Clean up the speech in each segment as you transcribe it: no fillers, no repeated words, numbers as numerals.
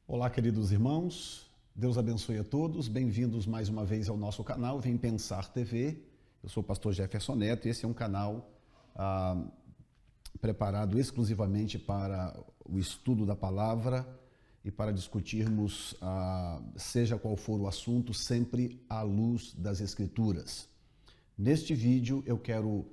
Olá, queridos irmãos, Deus abençoe a todos, bem-vindos mais uma vez ao nosso canal Vem Pensar TV. Eu sou o pastor Jefferson Neto e esse é um canal preparado exclusivamente para o estudo da palavra e para discutirmos, seja qual for o assunto, sempre à luz das Escrituras. Neste vídeo eu quero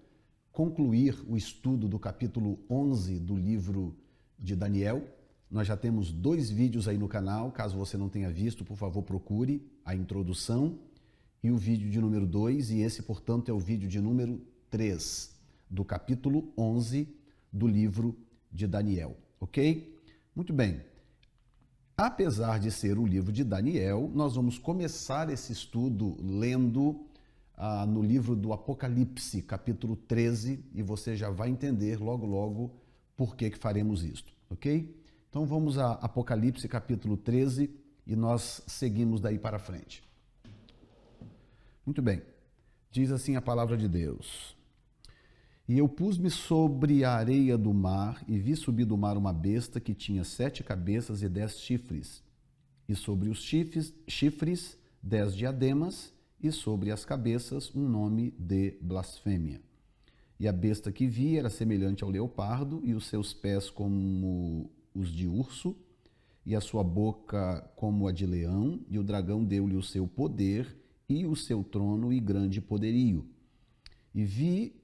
concluir o estudo do capítulo 11 do livro de Daniel. Nós já temos 2 vídeos aí no canal, caso você não tenha visto, por favor procure a introdução e o vídeo de número 2, e esse, portanto, é o vídeo de número 3 do capítulo 11 do livro de Daniel, ok? Muito bem. Apesar de ser o livro de Daniel, nós vamos começar esse estudo lendo no livro do Apocalipse, capítulo 13, e você já vai entender logo, logo por que faremos isto, ok? Então vamos a Apocalipse capítulo 13 e nós seguimos daí para frente. Muito bem, diz assim a palavra de Deus. E eu pus-me sobre a areia do mar e vi subir do mar uma besta que tinha 7 cabeças e 10 chifres, e sobre os chifres 10 diademas, e sobre as cabeças um nome de blasfêmia. E a besta que vi era semelhante ao leopardo, e os seus pés como os de urso, e a sua boca como a de leão, e o dragão deu-lhe o seu poder, e o seu trono e grande poderio. E vi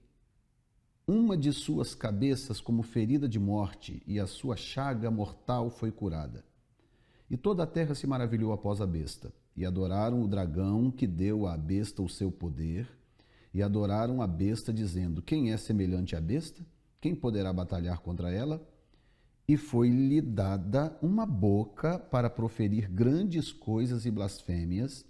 uma de suas cabeças como ferida de morte, e a sua chaga mortal foi curada. E toda a terra se maravilhou após a besta, e adoraram o dragão que deu à besta o seu poder, e adoraram a besta, dizendo: quem é semelhante à besta? Quem poderá batalhar contra ela? E foi-lhe dada uma boca para proferir grandes coisas e blasfêmias,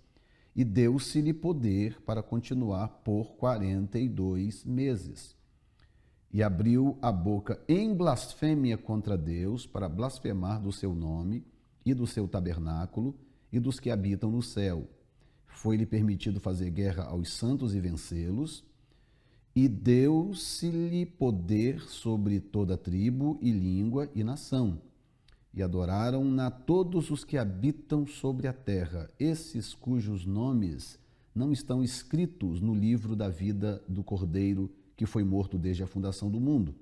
e deu-se-lhe poder para continuar por 42 meses. E abriu a boca em blasfêmia contra Deus, para blasfemar do seu nome e do seu tabernáculo e dos que habitam no céu. Foi-lhe permitido fazer guerra aos santos e vencê-los, e deu-se-lhe poder sobre toda tribo e língua e nação. E adoraram-na todos os que habitam sobre a terra, esses cujos nomes não estão escritos no livro da vida do Cordeiro, que foi morto desde a fundação do mundo.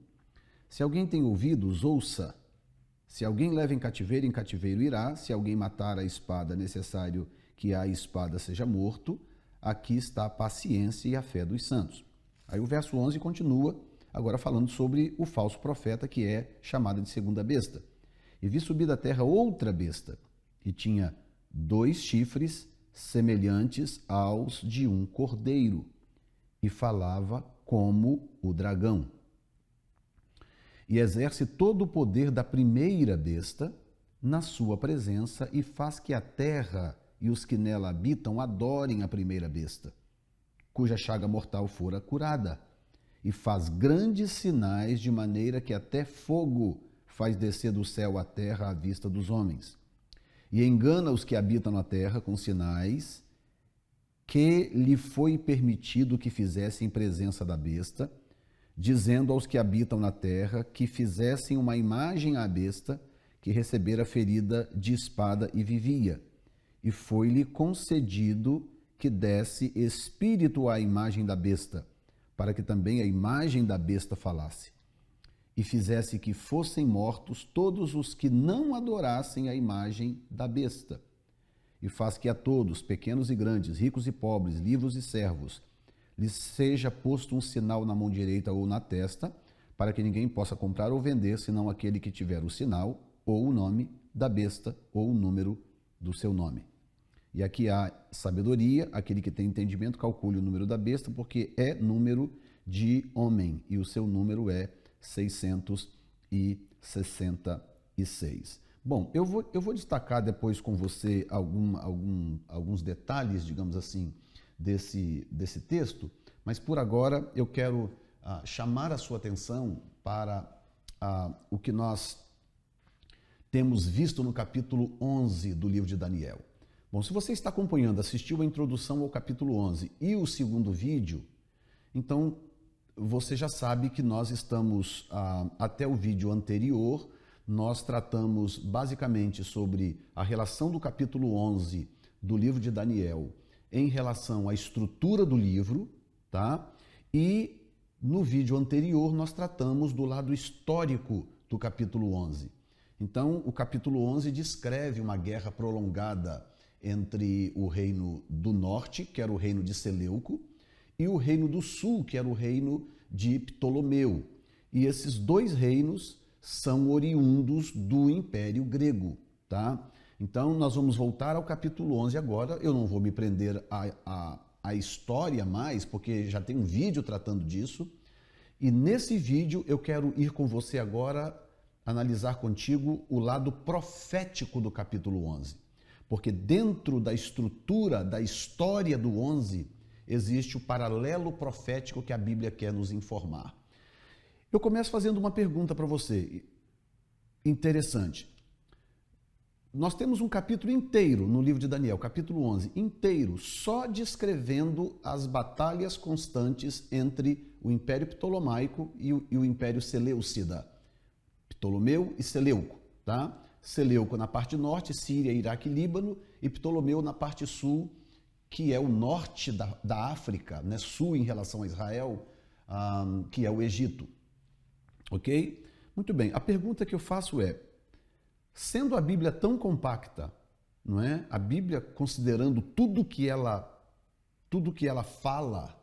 Se alguém tem ouvidos, ouça. Se alguém leva em cativeiro irá. Se alguém matar a espada, é necessário que a espada seja morto. Aqui está a paciência e a fé dos santos. Aí o verso 11 continua, agora falando sobre o falso profeta, que é chamada de segunda besta. E vi subir da terra outra besta, e tinha 2 chifres semelhantes aos de um cordeiro, e falava como o dragão. E exerce todo o poder da primeira besta na sua presença, e faz que a terra e os que nela habitam adorem a primeira besta, cuja chaga mortal fora curada, e faz grandes sinais, de maneira que até fogo faz descer do céu à terra à vista dos homens. E engana os que habitam na terra com sinais que lhe foi permitido que fizessem em presença da besta, dizendo aos que habitam na terra que fizessem uma imagem à besta, que recebera ferida de espada e vivia. E foi-lhe concedido que desse espírito à imagem da besta, para que também a imagem da besta falasse, e fizesse que fossem mortos todos os que não adorassem a imagem da besta. E faz que a todos, pequenos e grandes, ricos e pobres, livres e servos, lhes seja posto um sinal na mão direita ou na testa, para que ninguém possa comprar ou vender, senão aquele que tiver o sinal, ou o nome da besta, ou o número do seu nome. E aqui há sabedoria, aquele que tem entendimento calcule o número da besta, porque é número de homem, e o seu número é 666. Bom, eu vou destacar depois com você alguns detalhes, digamos assim, desse texto, mas por agora eu quero chamar a sua atenção para o que nós temos visto no capítulo 11 do livro de Daniel. Bom, se você está acompanhando, assistiu a introdução ao capítulo 11 e o segundo vídeo, então você já sabe que nós estamos, até o vídeo anterior, nós tratamos basicamente sobre a relação do capítulo 11 do livro de Daniel em relação à estrutura do livro, tá? E no vídeo anterior nós tratamos do lado histórico do capítulo 11. Então, o capítulo 11 descreve uma guerra prolongada entre o reino do norte, que era o reino de Seleuco, e o reino do sul, que era o reino de Ptolomeu. E esses dois reinos são oriundos do Império Grego, tá? Então, nós vamos voltar ao capítulo 11 agora. Eu não vou me prender à história mais, porque já tem um vídeo tratando disso. E nesse vídeo eu quero ir com você agora, analisar contigo o lado profético do capítulo 11. Porque dentro da estrutura, da história do 11, existe o paralelo profético que a Bíblia quer nos informar. Eu começo fazendo uma pergunta para você, interessante. Nós temos um capítulo inteiro no livro de Daniel, capítulo 11, inteiro, só descrevendo as batalhas constantes entre o Império Ptolomaico e o Império Seleucida. Ptolomeu e Seleuco, tá? Seleuco na parte norte, Síria, Iraque e Líbano, e Ptolomeu na parte sul, que é o norte da África, né? Sul em relação a Israel, que é o Egito. Ok? Muito bem. A pergunta que eu faço é, sendo a Bíblia tão compacta, não é? A Bíblia, considerando tudo que ela fala,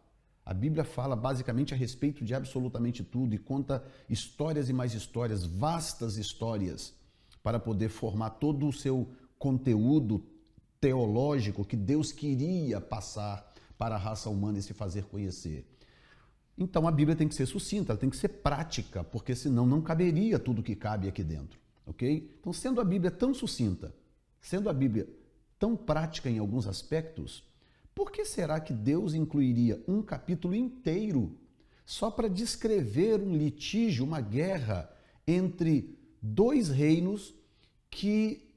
a Bíblia fala basicamente a respeito de absolutamente tudo e conta histórias e mais histórias, vastas histórias, para poder formar todo o seu conteúdo teológico que Deus queria passar para a raça humana e se fazer conhecer. Então a Bíblia tem que ser sucinta, ela tem que ser prática, porque senão não caberia tudo que cabe aqui dentro, ok? Então, sendo a Bíblia tão sucinta, sendo a Bíblia tão prática em alguns aspectos, por que será que Deus incluiria um capítulo inteiro só para descrever um litígio, uma guerra entre dois reinos que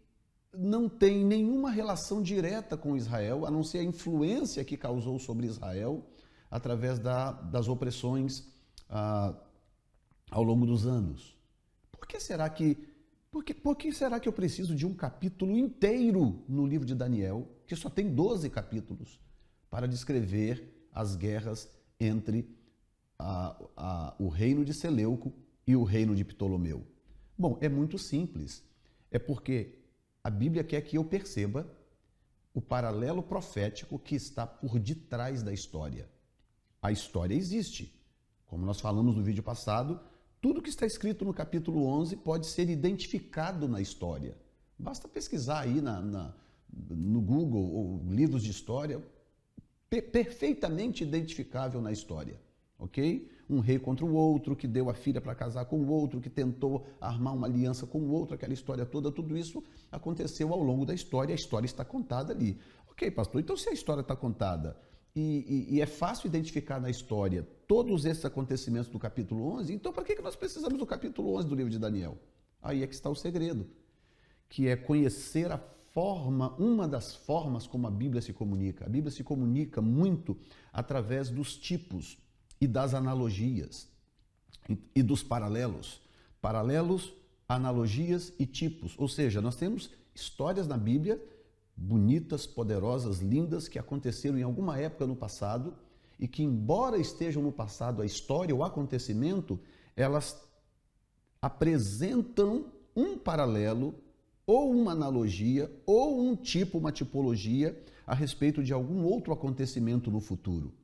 não têm nenhuma relação direta com Israel, a não ser a influência que causou sobre Israel através das opressões ao longo dos anos? Por que será que eu preciso de um capítulo inteiro no livro de Daniel, que só tem 12 capítulos, para descrever as guerras entre o reino de Seleuco e o reino de Ptolomeu? Bom, é muito simples. É porque a Bíblia quer que eu perceba o paralelo profético que está por detrás da história. A história existe. Como nós falamos no vídeo passado, tudo que está escrito no capítulo 11 pode ser identificado na história. Basta pesquisar aí no Google ou livros de história, perfeitamente identificável na história, ok? Um rei contra o outro, que deu a filha para casar com o outro, que tentou armar uma aliança com o outro, aquela história toda, tudo isso aconteceu ao longo da história, a história está contada ali. Ok, pastor, então se a história está contada e é fácil identificar na história todos esses acontecimentos do capítulo 11, então para que nós precisamos do capítulo 11 do livro de Daniel? Aí é que está o segredo, que é conhecer uma das formas como a Bíblia se comunica. A Bíblia se comunica muito através dos tipos e das analogias e dos paralelos. Paralelos, analogias e tipos. Ou seja, nós temos histórias na Bíblia bonitas, poderosas, lindas, que aconteceram em alguma época no passado e que, embora estejam no passado a história, o acontecimento, elas apresentam um paralelo ou uma analogia, ou um tipo, uma tipologia a respeito de algum outro acontecimento no futuro,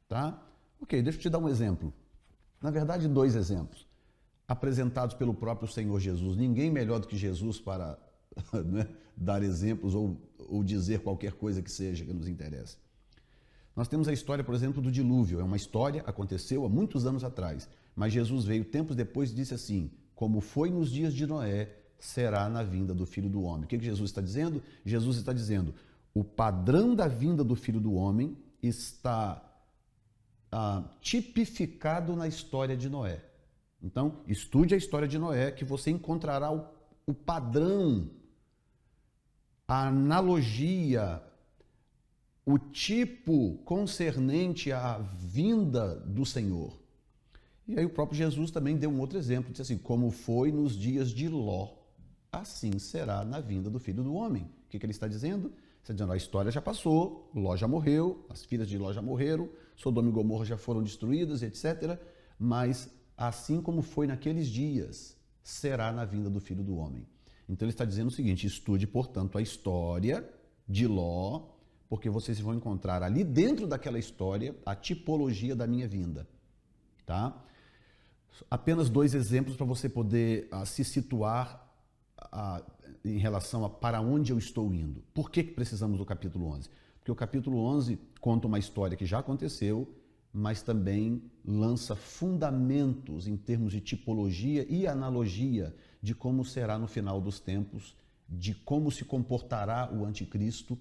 tá? Ok, deixa eu te dar um exemplo. Na verdade, 2 exemplos, apresentados pelo próprio Senhor Jesus. Ninguém melhor do que Jesus para né, dar exemplos ou dizer qualquer coisa que seja que nos interesse. Nós temos a história, por exemplo, do dilúvio. É uma história, aconteceu há muitos anos atrás, mas Jesus veio tempos depois e disse assim: como foi nos dias de Noé, será na vinda do Filho do Homem. O que Jesus está dizendo? Jesus está dizendo, o padrão da vinda do Filho do Homem está tipificado na história de Noé. Então, estude a história de Noé, que você encontrará o padrão, a analogia, o tipo concernente à vinda do Senhor. E aí o próprio Jesus também deu um outro exemplo, disse assim, como foi nos dias de Ló, assim será na vinda do Filho do Homem. O que ele está dizendo? Está dizendo, a história já passou, Ló já morreu, as filhas de Ló já morreram, Sodoma e Gomorra já foram destruídas, etc. Mas assim como foi naqueles dias, será na vinda do Filho do Homem. Então ele está dizendo o seguinte, estude, portanto, a história de Ló, porque vocês vão encontrar ali dentro daquela história a tipologia da minha vinda. Tá? Apenas 2 exemplos para você poder se situar em relação a para onde eu estou indo. Por que precisamos do capítulo 11? Porque o capítulo 11 conta uma história que já aconteceu, mas também lança fundamentos em termos de tipologia e analogia de como será no final dos tempos, de como se comportará o anticristo,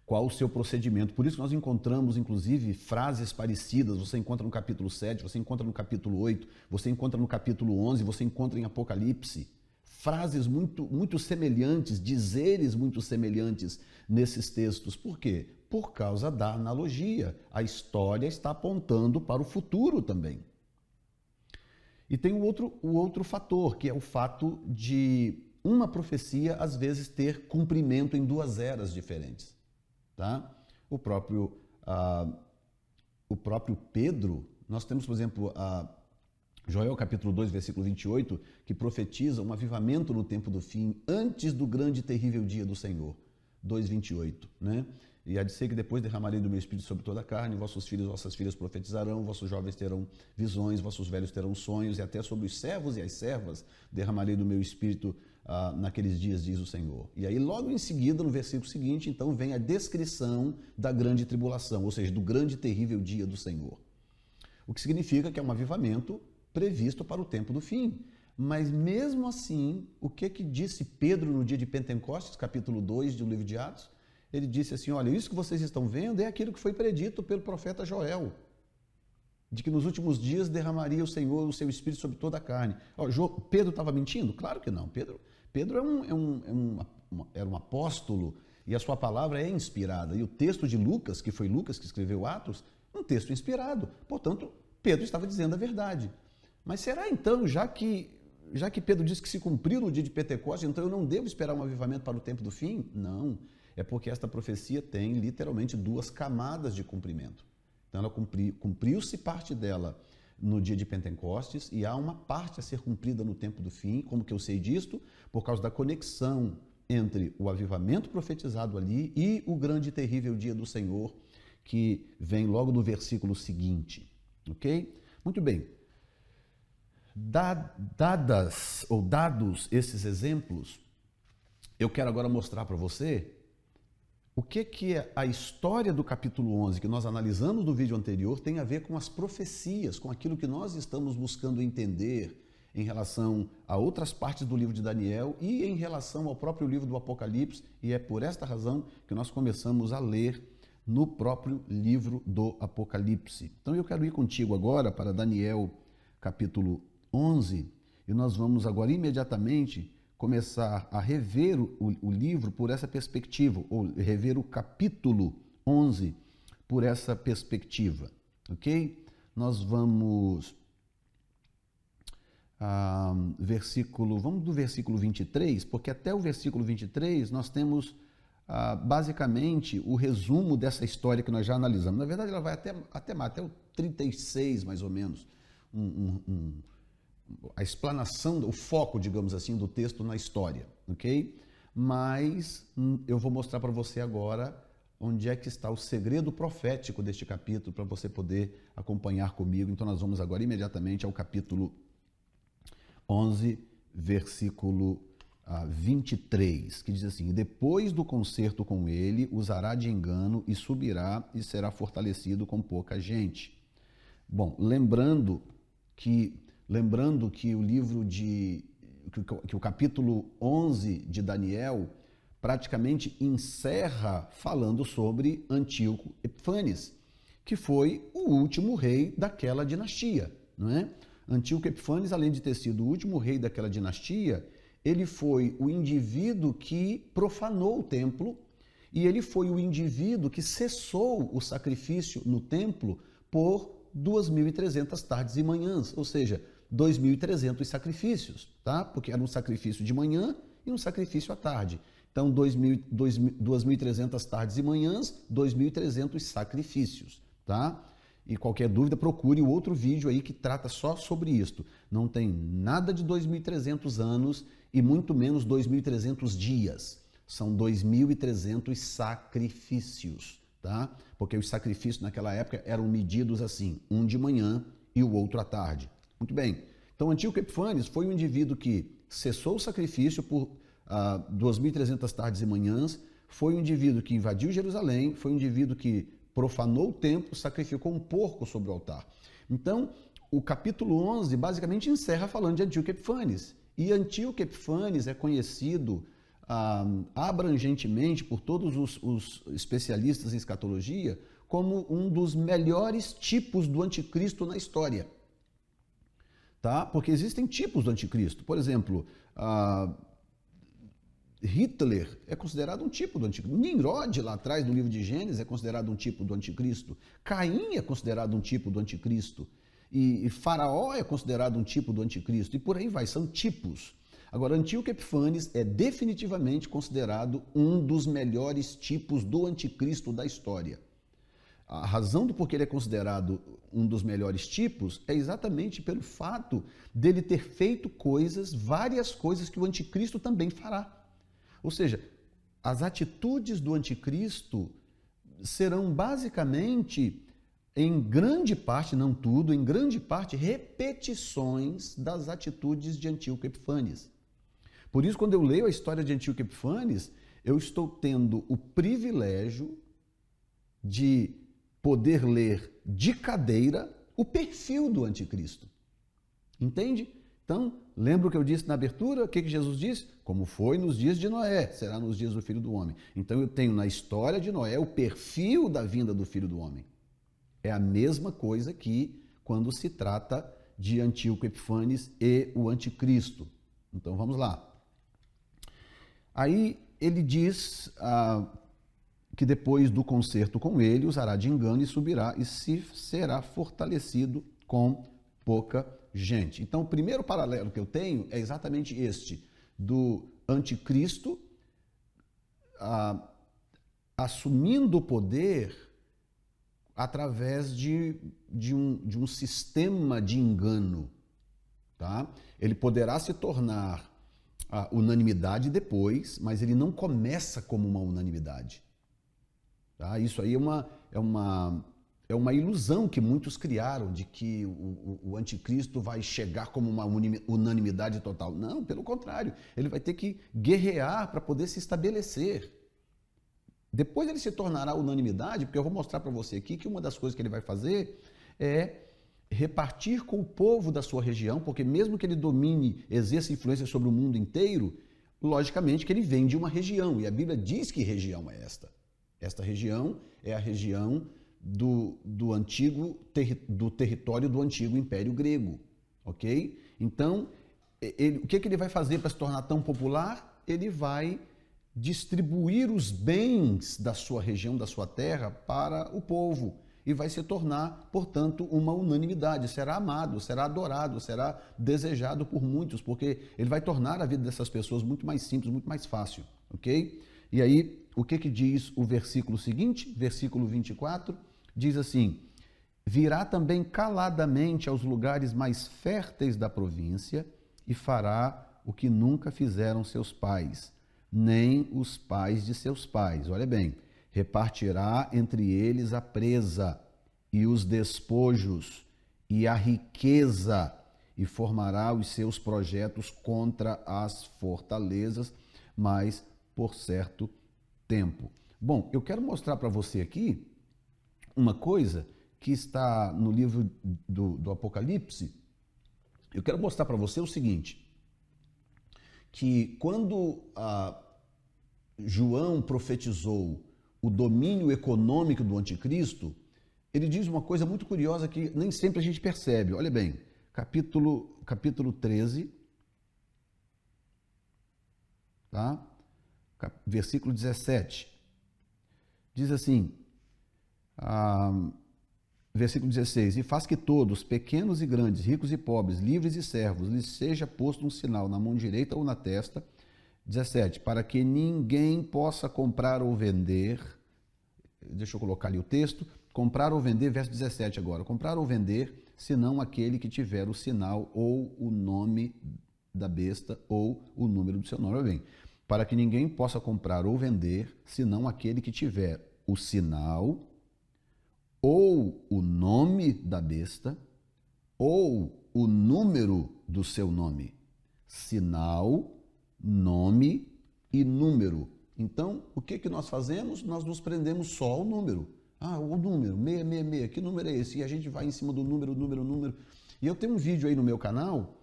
qual o seu procedimento. Por isso nós encontramos, inclusive, frases parecidas, você encontra no capítulo 7, você encontra no capítulo 8, você encontra no capítulo 11, você encontra em Apocalipse. Frases muito semelhantes, dizeres muito semelhantes nesses textos. Por quê? Por causa da analogia. A história está apontando para o futuro também. E tem o outro fator, que é o fato de uma profecia, às vezes, ter cumprimento em 2 eras diferentes. Tá? O próprio Pedro, nós temos, por exemplo, Joel capítulo 2, versículo 28, que profetiza um avivamento no tempo do fim, antes do grande e terrível dia do Senhor. 2:28, né? E há de ser que depois derramarei do meu espírito sobre toda a carne, vossos filhos e vossas filhas profetizarão, vossos jovens terão visões, vossos velhos terão sonhos, e até sobre os servos e as servas derramarei do meu espírito naqueles dias, diz o Senhor. E aí logo em seguida, no versículo seguinte, então vem a descrição da grande tribulação, ou seja, do grande e terrível dia do Senhor. O que significa que é um avivamento previsto para o tempo do fim. Mas mesmo assim, o que disse Pedro no dia de Pentecostes, capítulo 2 do livro de Atos? Ele disse assim, olha, isso que vocês estão vendo é aquilo que foi predito pelo profeta Joel, de que nos últimos dias derramaria o Senhor o seu Espírito sobre toda a carne. Pedro estava mentindo? Claro que não. Pedro era um apóstolo e a sua palavra é inspirada. E o texto de Lucas, que foi Lucas que escreveu Atos, um texto inspirado. Portanto, Pedro estava dizendo a verdade. Mas será então, já que Pedro disse que se cumpriu no dia de Pentecostes, então eu não devo esperar um avivamento para o tempo do fim? Não, é porque esta profecia tem literalmente 2 camadas de cumprimento. Então ela cumpriu-se parte dela no dia de Pentecostes e há uma parte a ser cumprida no tempo do fim. Como que eu sei disto? Por causa da conexão entre o avivamento profetizado ali e o grande e terrível dia do Senhor, que vem logo no versículo seguinte. Ok? Muito bem. Dados esses exemplos, eu quero agora mostrar para você o que a história do capítulo 11, que nós analisamos no vídeo anterior, tem a ver com as profecias, com aquilo que nós estamos buscando entender em relação a outras partes do livro de Daniel e em relação ao próprio livro do Apocalipse, e é por esta razão que nós começamos a ler no próprio livro do Apocalipse. Então eu quero ir contigo agora para Daniel capítulo 11, e nós vamos agora imediatamente começar a rever o livro por essa perspectiva, ou rever o capítulo 11 por essa perspectiva, ok? Nós vamos vamos do versículo 23, porque até o versículo 23 nós temos basicamente o resumo dessa história que nós já analisamos. Na verdade, ela vai até o 36, mais ou menos, a explanação, o foco, digamos assim, do texto na história, ok? Mas eu vou mostrar para você agora onde é que está o segredo profético deste capítulo para você poder acompanhar comigo. Então nós vamos agora imediatamente ao capítulo 11, versículo 23, que diz assim: depois do concerto com ele, usará de engano e subirá e será fortalecido com pouca gente. Bom, lembrando que o livro que o capítulo 11 de Daniel praticamente encerra falando sobre Antíoco Epifanes, que foi o último rei daquela dinastia, não é? Antíoco Epifanes, além de ter sido o último rei daquela dinastia, ele foi o indivíduo que profanou o templo e ele foi o indivíduo que cessou o sacrifício no templo por 2.300 tardes e manhãs, ou seja, 2.300 sacrifícios, tá? Porque era um sacrifício de manhã e um sacrifício à tarde. Então, 2.300 tardes e manhãs, 2.300 sacrifícios, tá? E qualquer dúvida, procure o outro vídeo aí que trata só sobre isto. Não tem nada de 2.300 anos e muito menos 2.300 dias. São 2.300 sacrifícios, tá? Porque os sacrifícios naquela época eram medidos assim, um de manhã e o outro à tarde. Muito bem. Então, Antíoco Epífanes foi um indivíduo que cessou o sacrifício por 2.300 tardes e manhãs, foi um indivíduo que invadiu Jerusalém, foi um indivíduo que profanou o templo, sacrificou um porco sobre o altar. Então, o capítulo 11 basicamente encerra falando de Antíoco Epífanes. E Antíoco Epífanes é conhecido abrangentemente por todos os especialistas em escatologia como um dos melhores tipos do anticristo na história. Tá? Porque existem tipos do anticristo. Por exemplo, Hitler é considerado um tipo do anticristo. Nimrod, lá atrás, no livro de Gênesis, é considerado um tipo do anticristo. Caim é considerado um tipo do anticristo. E Faraó é considerado um tipo do anticristo. E por aí vai, são tipos. Agora, Antíoco Epífanes é definitivamente considerado um dos melhores tipos do anticristo da história. A razão do porquê ele é considerado um dos melhores tipos é exatamente pelo fato dele ter feito várias coisas que o anticristo também fará. Ou seja, as atitudes do anticristo serão basicamente, em grande parte, não tudo, em grande parte, repetições das atitudes de Antíoco Epífanes. Por isso, quando eu leio a história de Antíoco Epífanes, eu estou tendo o privilégio de poder ler de cadeira o perfil do anticristo. Entende? Então, lembra o que eu disse na abertura? O que Jesus disse? Como foi nos dias de Noé, será nos dias do Filho do Homem. Então, eu tenho na história de Noé o perfil da vinda do Filho do Homem. É a mesma coisa que quando se trata de Antíoco Epífanes e o anticristo. Então, vamos lá. Aí, ele diz que depois do concerto com ele, usará de engano e subirá e será fortalecido com pouca gente. Então, o primeiro paralelo que eu tenho é exatamente este, do anticristo assumindo o poder através de um sistema de engano. Tá? Ele poderá se tornar unanimidade depois, mas ele não começa como uma unanimidade. Tá? Isso aí é uma ilusão que muitos criaram de que o anticristo vai chegar como uma unanimidade total. Não, pelo contrário, ele vai ter que guerrear para poder se estabelecer. Depois ele se tornará unanimidade, porque eu vou mostrar para você aqui que uma das coisas que ele vai fazer é repartir com o povo da sua região, porque mesmo que ele domine, exerça influência sobre o mundo inteiro, logicamente que ele vem de uma região, e a Bíblia diz que região é esta. Esta região é a região do território do antigo Império Grego, ok? Então, o que ele vai fazer para se tornar tão popular? Ele vai distribuir os bens da sua região, da sua terra, para o povo e vai se tornar, portanto, uma unanimidade. Será amado, será adorado, será desejado por muitos, porque ele vai tornar a vida dessas pessoas muito mais simples, muito mais fácil, ok? E aí, o que diz o versículo seguinte? Versículo 24, diz assim: virá também caladamente aos lugares mais férteis da província e fará o que nunca fizeram seus pais, nem os pais de seus pais. Olha bem, repartirá entre eles a presa e os despojos e a riqueza e formará os seus projetos contra as fortalezas, mas por certo tempo. Bom, eu quero mostrar para você aqui uma coisa que está no livro do Apocalipse. Eu quero mostrar para você o seguinte, que quando João profetizou o domínio econômico do anticristo, ele diz uma coisa muito curiosa que nem sempre a gente percebe. Olha bem, capítulo 13, tá? Versículo 17, diz assim, Versículo 16: E faz que todos, pequenos e grandes, ricos e pobres, livres e servos, lhes seja posto um sinal na mão direita ou na testa. 17: Para que ninguém possa comprar ou vender. Deixa eu colocar ali o texto. Comprar ou vender, verso 17 agora. Comprar ou vender, senão aquele que tiver o sinal ou o nome da besta ou o número do seu nome. Olha bem, para que ninguém possa comprar ou vender, senão aquele que tiver o sinal ou o nome da besta ou o número do seu nome. Sinal, nome e número. Então, o que nós fazemos? Nós nos prendemos só ao número. Ah, o número, 666, que número é esse? E a gente vai em cima do número. E eu tenho um vídeo aí no meu canal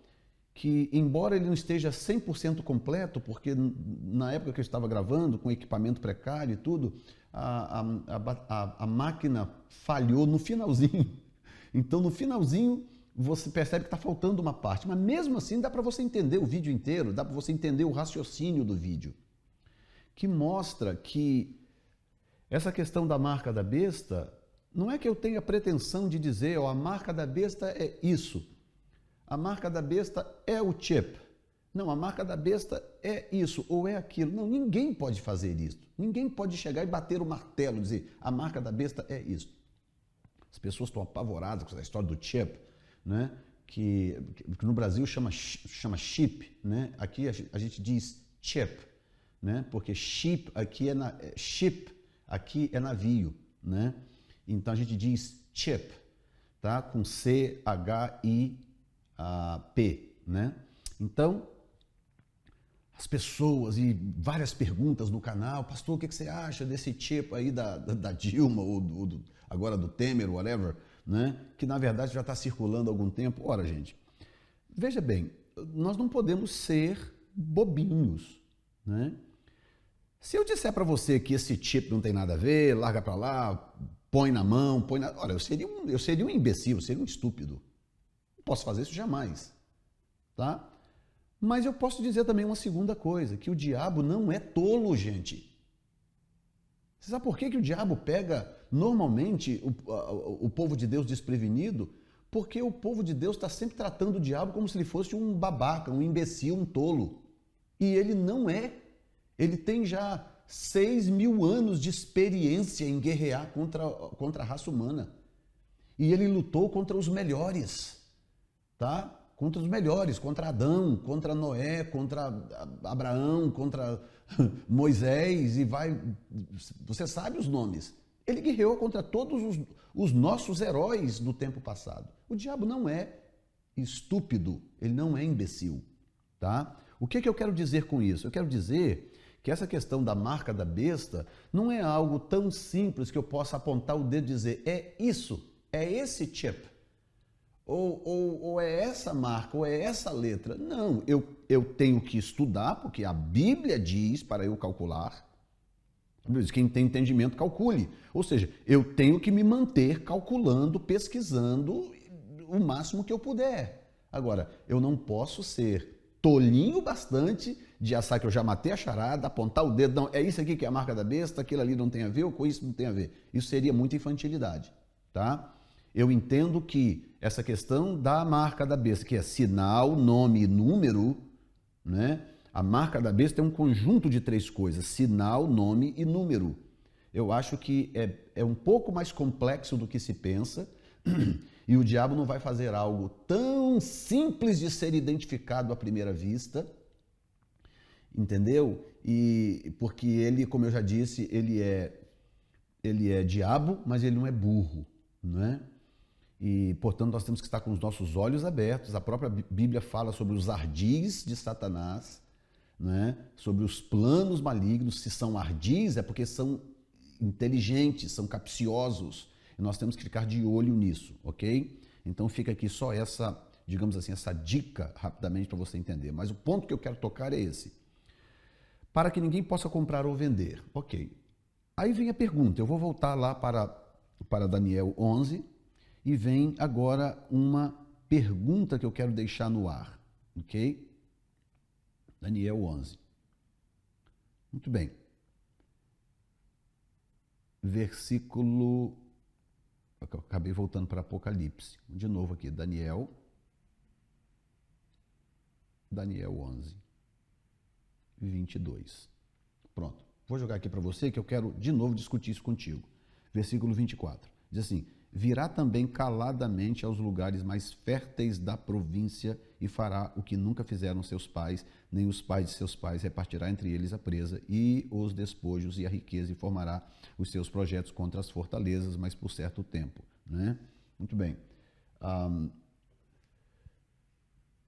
que, embora ele não esteja 100% completo, porque na época que eu estava gravando, com equipamento precário e tudo, a máquina falhou no finalzinho. Então, no finalzinho, você percebe que está faltando uma parte. Mas mesmo assim, dá para você entender o vídeo inteiro, dá para você entender o raciocínio do vídeo, que mostra que essa questão da marca da besta, não é que eu tenha pretensão de dizer, a marca da besta é isso. A marca da besta é o chip. Não, a marca da besta é isso ou é aquilo. Não, ninguém pode fazer isso. Ninguém pode chegar e bater o martelo e dizer, a marca da besta é isso. As pessoas estão apavoradas com essa história do chip, né? que no Brasil chama chip, né? Aqui a gente diz chip, né? Porque chip aqui aqui é navio, né? Então a gente diz chip, tá? Com CHIP, né? Então, as pessoas e várias perguntas no canal, pastor, o que você acha desse chip aí da Dilma ou agora do Temer, whatever, né? Que na verdade já está circulando há algum tempo. Ora, gente, veja bem, nós não podemos ser bobinhos, né? Se eu disser para você que esse chip não tem nada a ver, larga para lá, põe na mão, Olha, eu seria um imbecil, eu seria um estúpido. Não posso fazer isso jamais, tá? Mas eu posso dizer também uma segunda coisa, que o diabo não é tolo, gente. Você sabe por que o diabo pega normalmente o povo de Deus desprevenido? Porque o povo de Deus está sempre tratando o diabo como se ele fosse um babaca, um imbecil, um tolo. E ele não é. Ele tem já 6.000 anos de experiência em guerrear contra a raça humana. E ele lutou contra os melhores, tá? Contra os melhores, contra Adão, contra Noé, contra Abraão, contra Moisés e vai... Você sabe os nomes. Ele guerreou contra todos os nossos heróis do tempo passado. O diabo não é estúpido, ele não é imbecil, tá? O que eu quero dizer com isso? Eu quero dizer que essa questão da marca da besta não é algo tão simples que eu possa apontar o dedo e dizer, é isso, é esse chip, ou é essa marca, ou é essa letra. Não, eu tenho que estudar, porque a Bíblia diz para eu calcular. Quem tem entendimento, calcule. Ou seja, eu tenho que me manter calculando, pesquisando o máximo que eu puder. Agora, eu não posso ser tolinho bastante de achar que eu já matei a charada, apontar o dedo, não, é isso aqui que é a marca da besta, aquilo ali não tem a ver, ou com isso não tem a ver. Isso seria muita infantilidade, tá? Eu entendo que essa questão da marca da besta, que é sinal, nome e número, né? A marca da besta é um conjunto de 3 coisas, sinal, nome e número. Eu acho que é um pouco mais complexo do que se pensa, e o diabo não vai fazer algo tão simples de ser identificado à primeira vista, entendeu? E porque ele, como eu já disse, ele é diabo, mas ele não é burro, não é? E, portanto, nós temos que estar com os nossos olhos abertos. A própria Bíblia fala sobre os ardis de Satanás, né? Sobre os planos malignos. Se são ardis, é porque são inteligentes, são capciosos. E nós temos que ficar de olho nisso, ok? Então fica aqui só essa, digamos assim, essa dica rapidamente para você entender. Mas o ponto que eu quero tocar é esse. Para que ninguém possa comprar ou vender. Ok. Aí vem a pergunta. Eu vou voltar lá para Daniel 11 e vem agora uma pergunta que eu quero deixar no ar, ok? Daniel 11. Muito bem. Versículo Eu acabei voltando para Apocalipse. De novo aqui, Daniel 11, 22. Pronto. Vou jogar aqui para você que eu quero de novo discutir isso contigo. Versículo 24. Diz assim: virá também caladamente aos lugares mais férteis da província e fará o que nunca fizeram seus pais, nem os pais de seus pais, repartirá entre eles a presa e os despojos e a riqueza, e formará os seus projetos contra as fortalezas, mas por certo tempo. Né? Muito bem.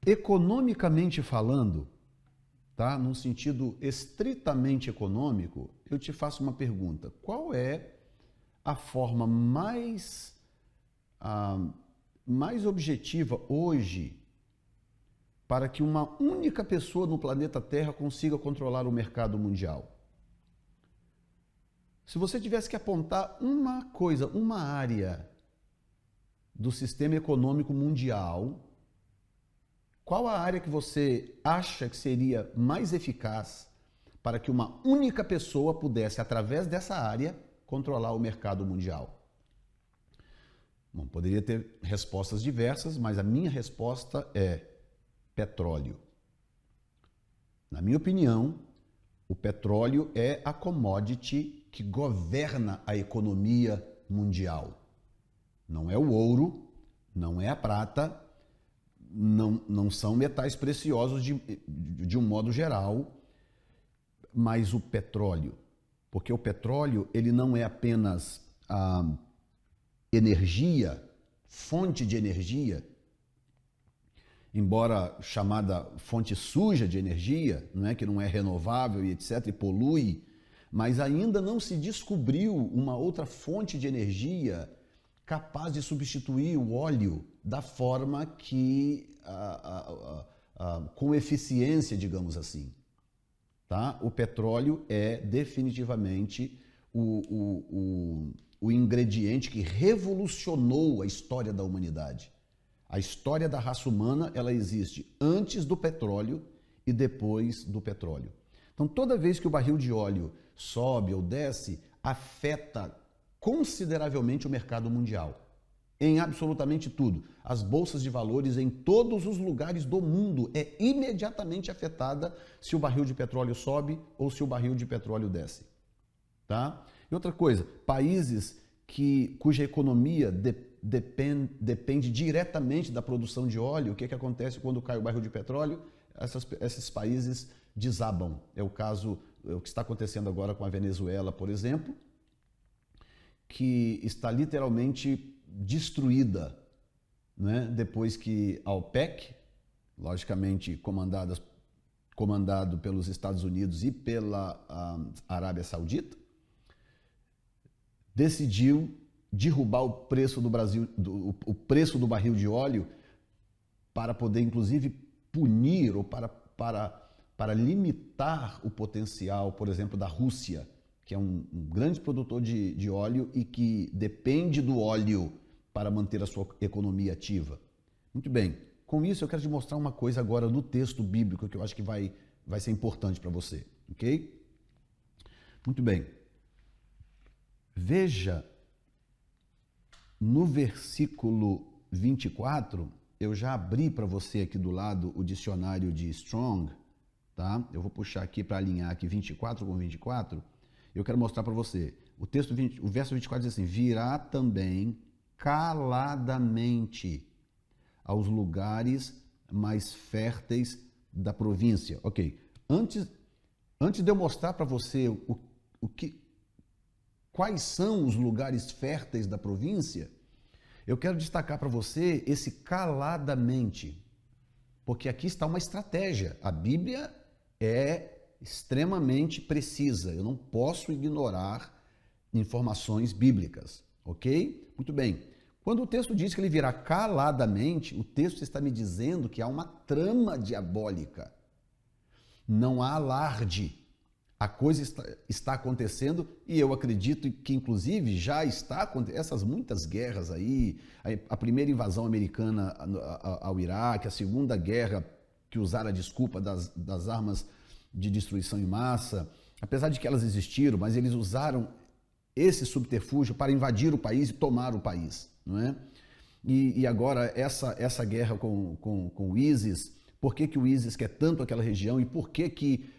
Economicamente falando, tá? Num sentido estritamente econômico, eu te faço uma pergunta: qual é a forma mais objetiva hoje para que uma única pessoa no planeta Terra consiga controlar o mercado mundial? Se você tivesse que apontar uma coisa, uma área do sistema econômico mundial, qual a área que você acha que seria mais eficaz para que uma única pessoa pudesse, através dessa área, controlar o mercado mundial? Bom, poderia ter respostas diversas, mas a minha resposta é petróleo. Na minha opinião, o petróleo é a commodity que governa a economia mundial. Não é o ouro, não é a prata, não são metais preciosos de um modo geral, mas o petróleo. Porque o petróleo, ele não é apenas energia, fonte de energia, embora chamada fonte suja de energia, que não é renovável e etc, e polui, mas ainda não se descobriu uma outra fonte de energia capaz de substituir o óleo da forma que, com eficiência, digamos assim. Tá? O petróleo é definitivamente o ingrediente que revolucionou a história da humanidade. A história da raça humana, ela existe antes do petróleo e depois do petróleo. Então, toda vez que o barril de óleo sobe ou desce, afeta consideravelmente o mercado mundial. Em absolutamente tudo. As bolsas de valores em todos os lugares do mundo é imediatamente afetada se o barril de petróleo sobe ou se o barril de petróleo desce. Tá? E outra coisa, países cuja economia depende diretamente da produção de óleo, o que acontece quando cai o barril de petróleo? Esses países desabam. É o caso, o que está acontecendo agora com a Venezuela, por exemplo, que está literalmente destruída, né? Depois que a OPEC, logicamente comandado pelos Estados Unidos e pela Arábia Saudita, decidiu derrubar o preço o preço do barril de óleo para poder, inclusive, punir ou para limitar o potencial, por exemplo, da Rússia, que é um grande produtor de óleo e que depende do óleo para manter a sua economia ativa. Muito bem, com isso eu quero te mostrar uma coisa agora no texto bíblico que eu acho que vai ser importante para você, ok? Muito bem. Veja, no versículo 24, eu já abri para você aqui do lado o dicionário de Strong, tá? Eu vou puxar aqui para alinhar aqui 24 com 24. Eu quero mostrar para você. O verso 24 diz assim: virá também caladamente aos lugares mais férteis da província. Ok. Antes de eu mostrar para você quais são os lugares férteis da província, eu quero destacar para você esse caladamente, porque aqui está uma estratégia. A Bíblia é extremamente precisa. Eu não posso ignorar informações bíblicas, ok? Muito bem. Quando o texto diz que ele virá caladamente, o texto está me dizendo que há uma trama diabólica. Não há alarde. A coisa está acontecendo e eu acredito que, inclusive, já está acontecendo. Essas muitas guerras aí, a primeira invasão americana ao Iraque, a segunda guerra que usaram a desculpa das armas de destruição em massa, apesar de que elas existiram, mas eles usaram esse subterfúgio para invadir o país e tomar o país, não é? E agora essa guerra com o ISIS, por que o ISIS quer tanto aquela região e por que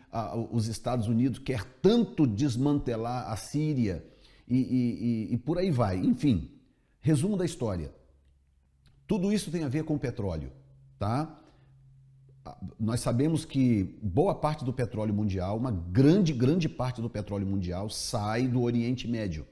os Estados Unidos quer tanto desmantelar a Síria e por aí vai. Enfim, resumo da história. Tudo isso tem a ver com petróleo, tá? Nós sabemos que boa parte do petróleo mundial, uma grande parte do petróleo mundial sai do Oriente Médio.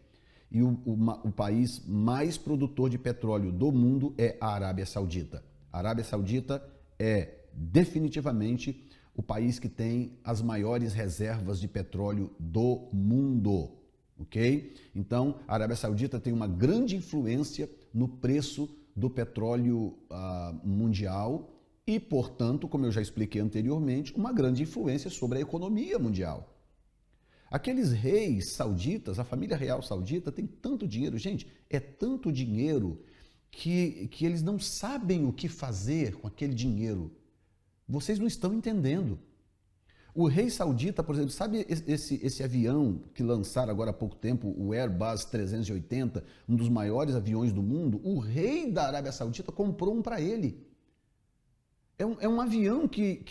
E o país mais produtor de petróleo do mundo é a Arábia Saudita. A Arábia Saudita é definitivamente o país que tem as maiores reservas de petróleo do mundo, ok? Então, a Arábia Saudita tem uma grande influência no preço do petróleo mundial e, portanto, como eu já expliquei anteriormente, uma grande influência sobre a economia mundial. Aqueles reis sauditas, a família real saudita tem tanto dinheiro, gente, é tanto dinheiro que eles não sabem o que fazer com aquele dinheiro. Vocês não estão entendendo. O rei saudita, por exemplo, sabe esse avião que lançaram agora há pouco tempo, o Airbus 380, um dos maiores aviões do mundo? O rei da Arábia Saudita comprou um para ele. É um avião que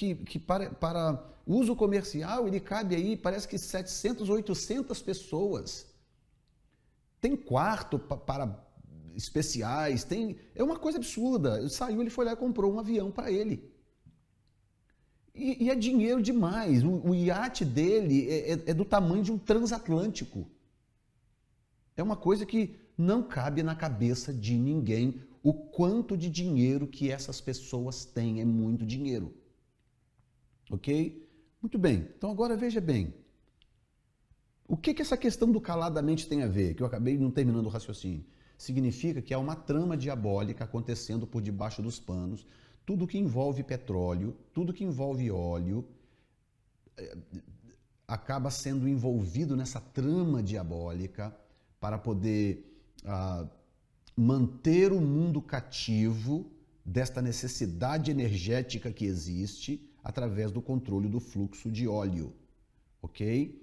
para uso comercial, ele cabe aí, parece que 700, 800 pessoas. Tem quarto para especiais, é uma coisa absurda. Saiu, ele foi lá e comprou um avião para ele. E é dinheiro demais. O iate dele é do tamanho de um transatlântico. É uma coisa que não cabe na cabeça de ninguém o quanto de dinheiro que essas pessoas têm. É muito dinheiro. Ok? Muito bem. Então agora veja bem. O que essa questão do caladamente tem a ver? Que eu acabei não terminando o raciocínio. Significa que há uma trama diabólica acontecendo por debaixo dos panos. Tudo que envolve petróleo, tudo que envolve óleo, acaba sendo envolvido nessa trama diabólica para poder manter o mundo cativo desta necessidade energética que existe através do controle do fluxo de óleo, ok?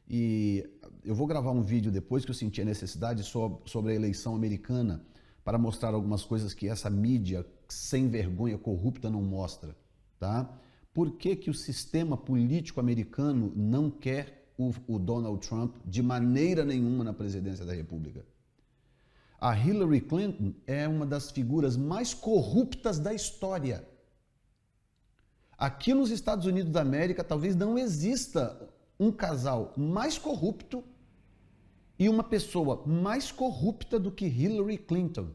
E eu vou gravar um vídeo depois que eu senti a necessidade sobre a eleição americana para mostrar algumas coisas que essa mídia sem vergonha, corrupta, não mostra, tá? Por que o sistema político americano não quer o Donald Trump de maneira nenhuma na presidência da República? A Hillary Clinton é uma das figuras mais corruptas da história. Aqui nos Estados Unidos da América, talvez não exista um casal mais corrupto e uma pessoa mais corrupta do que Hillary Clinton.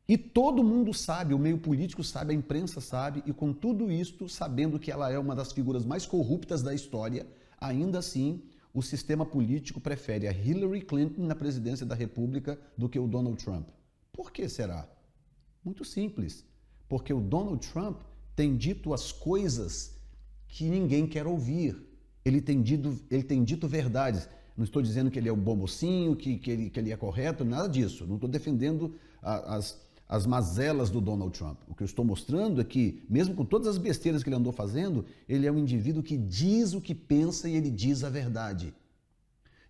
E todo mundo sabe, o meio político sabe, a imprensa sabe, e com tudo isto, sabendo que ela é uma das figuras mais corruptas da história, ainda assim, o sistema político prefere a Hillary Clinton na presidência da República do que o Donald Trump. Por que será? Muito simples. Porque o Donald Trump tem dito as coisas que ninguém quer ouvir. Ele tem dito verdades. Não estou dizendo que ele é um bom mocinho, que ele é correto, nada disso. Não estou defendendo as mazelas do Donald Trump. O que eu estou mostrando é que, mesmo com todas as besteiras que ele andou fazendo, ele é um indivíduo que diz o que pensa e ele diz a verdade.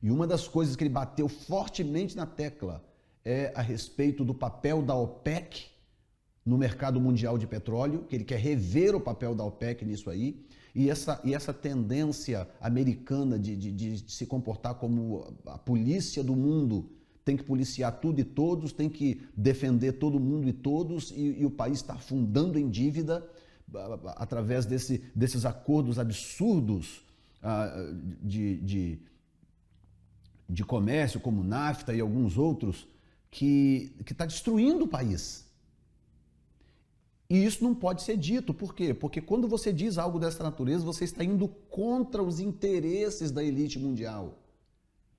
E uma das coisas que ele bateu fortemente na tecla é a respeito do papel da OPEC no mercado mundial de petróleo, que ele quer rever o papel da OPEC nisso aí, e essa tendência americana de se comportar como a polícia do mundo, tem que policiar tudo e todos, tem que defender todo mundo e todos, e o país está afundando em dívida através desses acordos absurdos de comércio, como NAFTA e alguns outros, que está destruindo o país. E isso não pode ser dito. Por quê? Porque quando você diz algo dessa natureza, você está indo contra os interesses da elite mundial.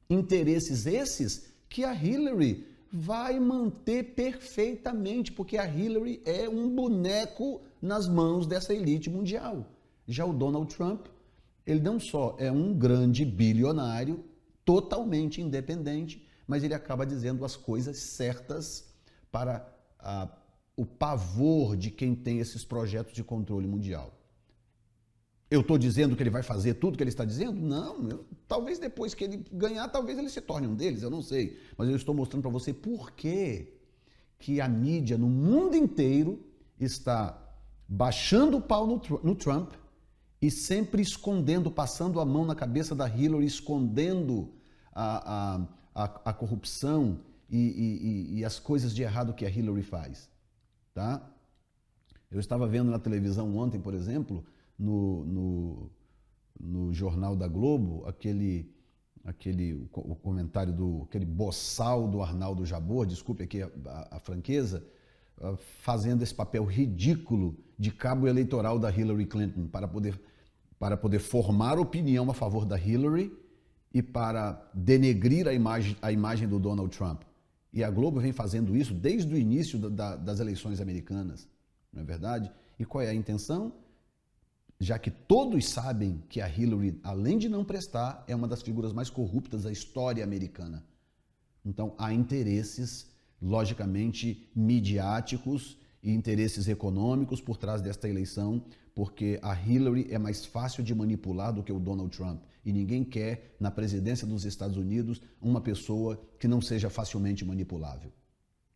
Interesses esses que a Hillary vai manter perfeitamente, porque a Hillary é um boneco nas mãos dessa elite mundial. Já o Donald Trump, ele não só é um grande bilionário, totalmente independente, mas ele acaba dizendo as coisas certas para o pavor de quem tem esses projetos de controle mundial. Eu estou dizendo que ele vai fazer tudo que ele está dizendo? Não, talvez depois que ele ganhar, talvez ele se torne um deles, eu não sei. Mas eu estou mostrando para você por que a mídia no mundo inteiro está baixando o pau no Trump e sempre escondendo, passando a mão na cabeça da Hillary, escondendo a corrupção e as coisas de errado que a Hillary faz. Tá? Eu estava vendo na televisão ontem, por exemplo, no Jornal da Globo, o comentário aquele boçal do Arnaldo Jabor, desculpe aqui a franqueza, fazendo esse papel ridículo de cabo eleitoral da Hillary Clinton para poder formar opinião a favor da Hillary e para denegrir a imagem do Donald Trump. E a Globo vem fazendo isso desde o início das eleições americanas, não é verdade? E qual é a intenção? Já que todos sabem que a Hillary, além de não prestar, é uma das figuras mais corruptas da história americana. Então, há interesses, logicamente, midiáticos e interesses econômicos por trás desta eleição, porque a Hillary é mais fácil de manipular do que o Donald Trump. E ninguém quer, na presidência dos Estados Unidos, uma pessoa que não seja facilmente manipulável.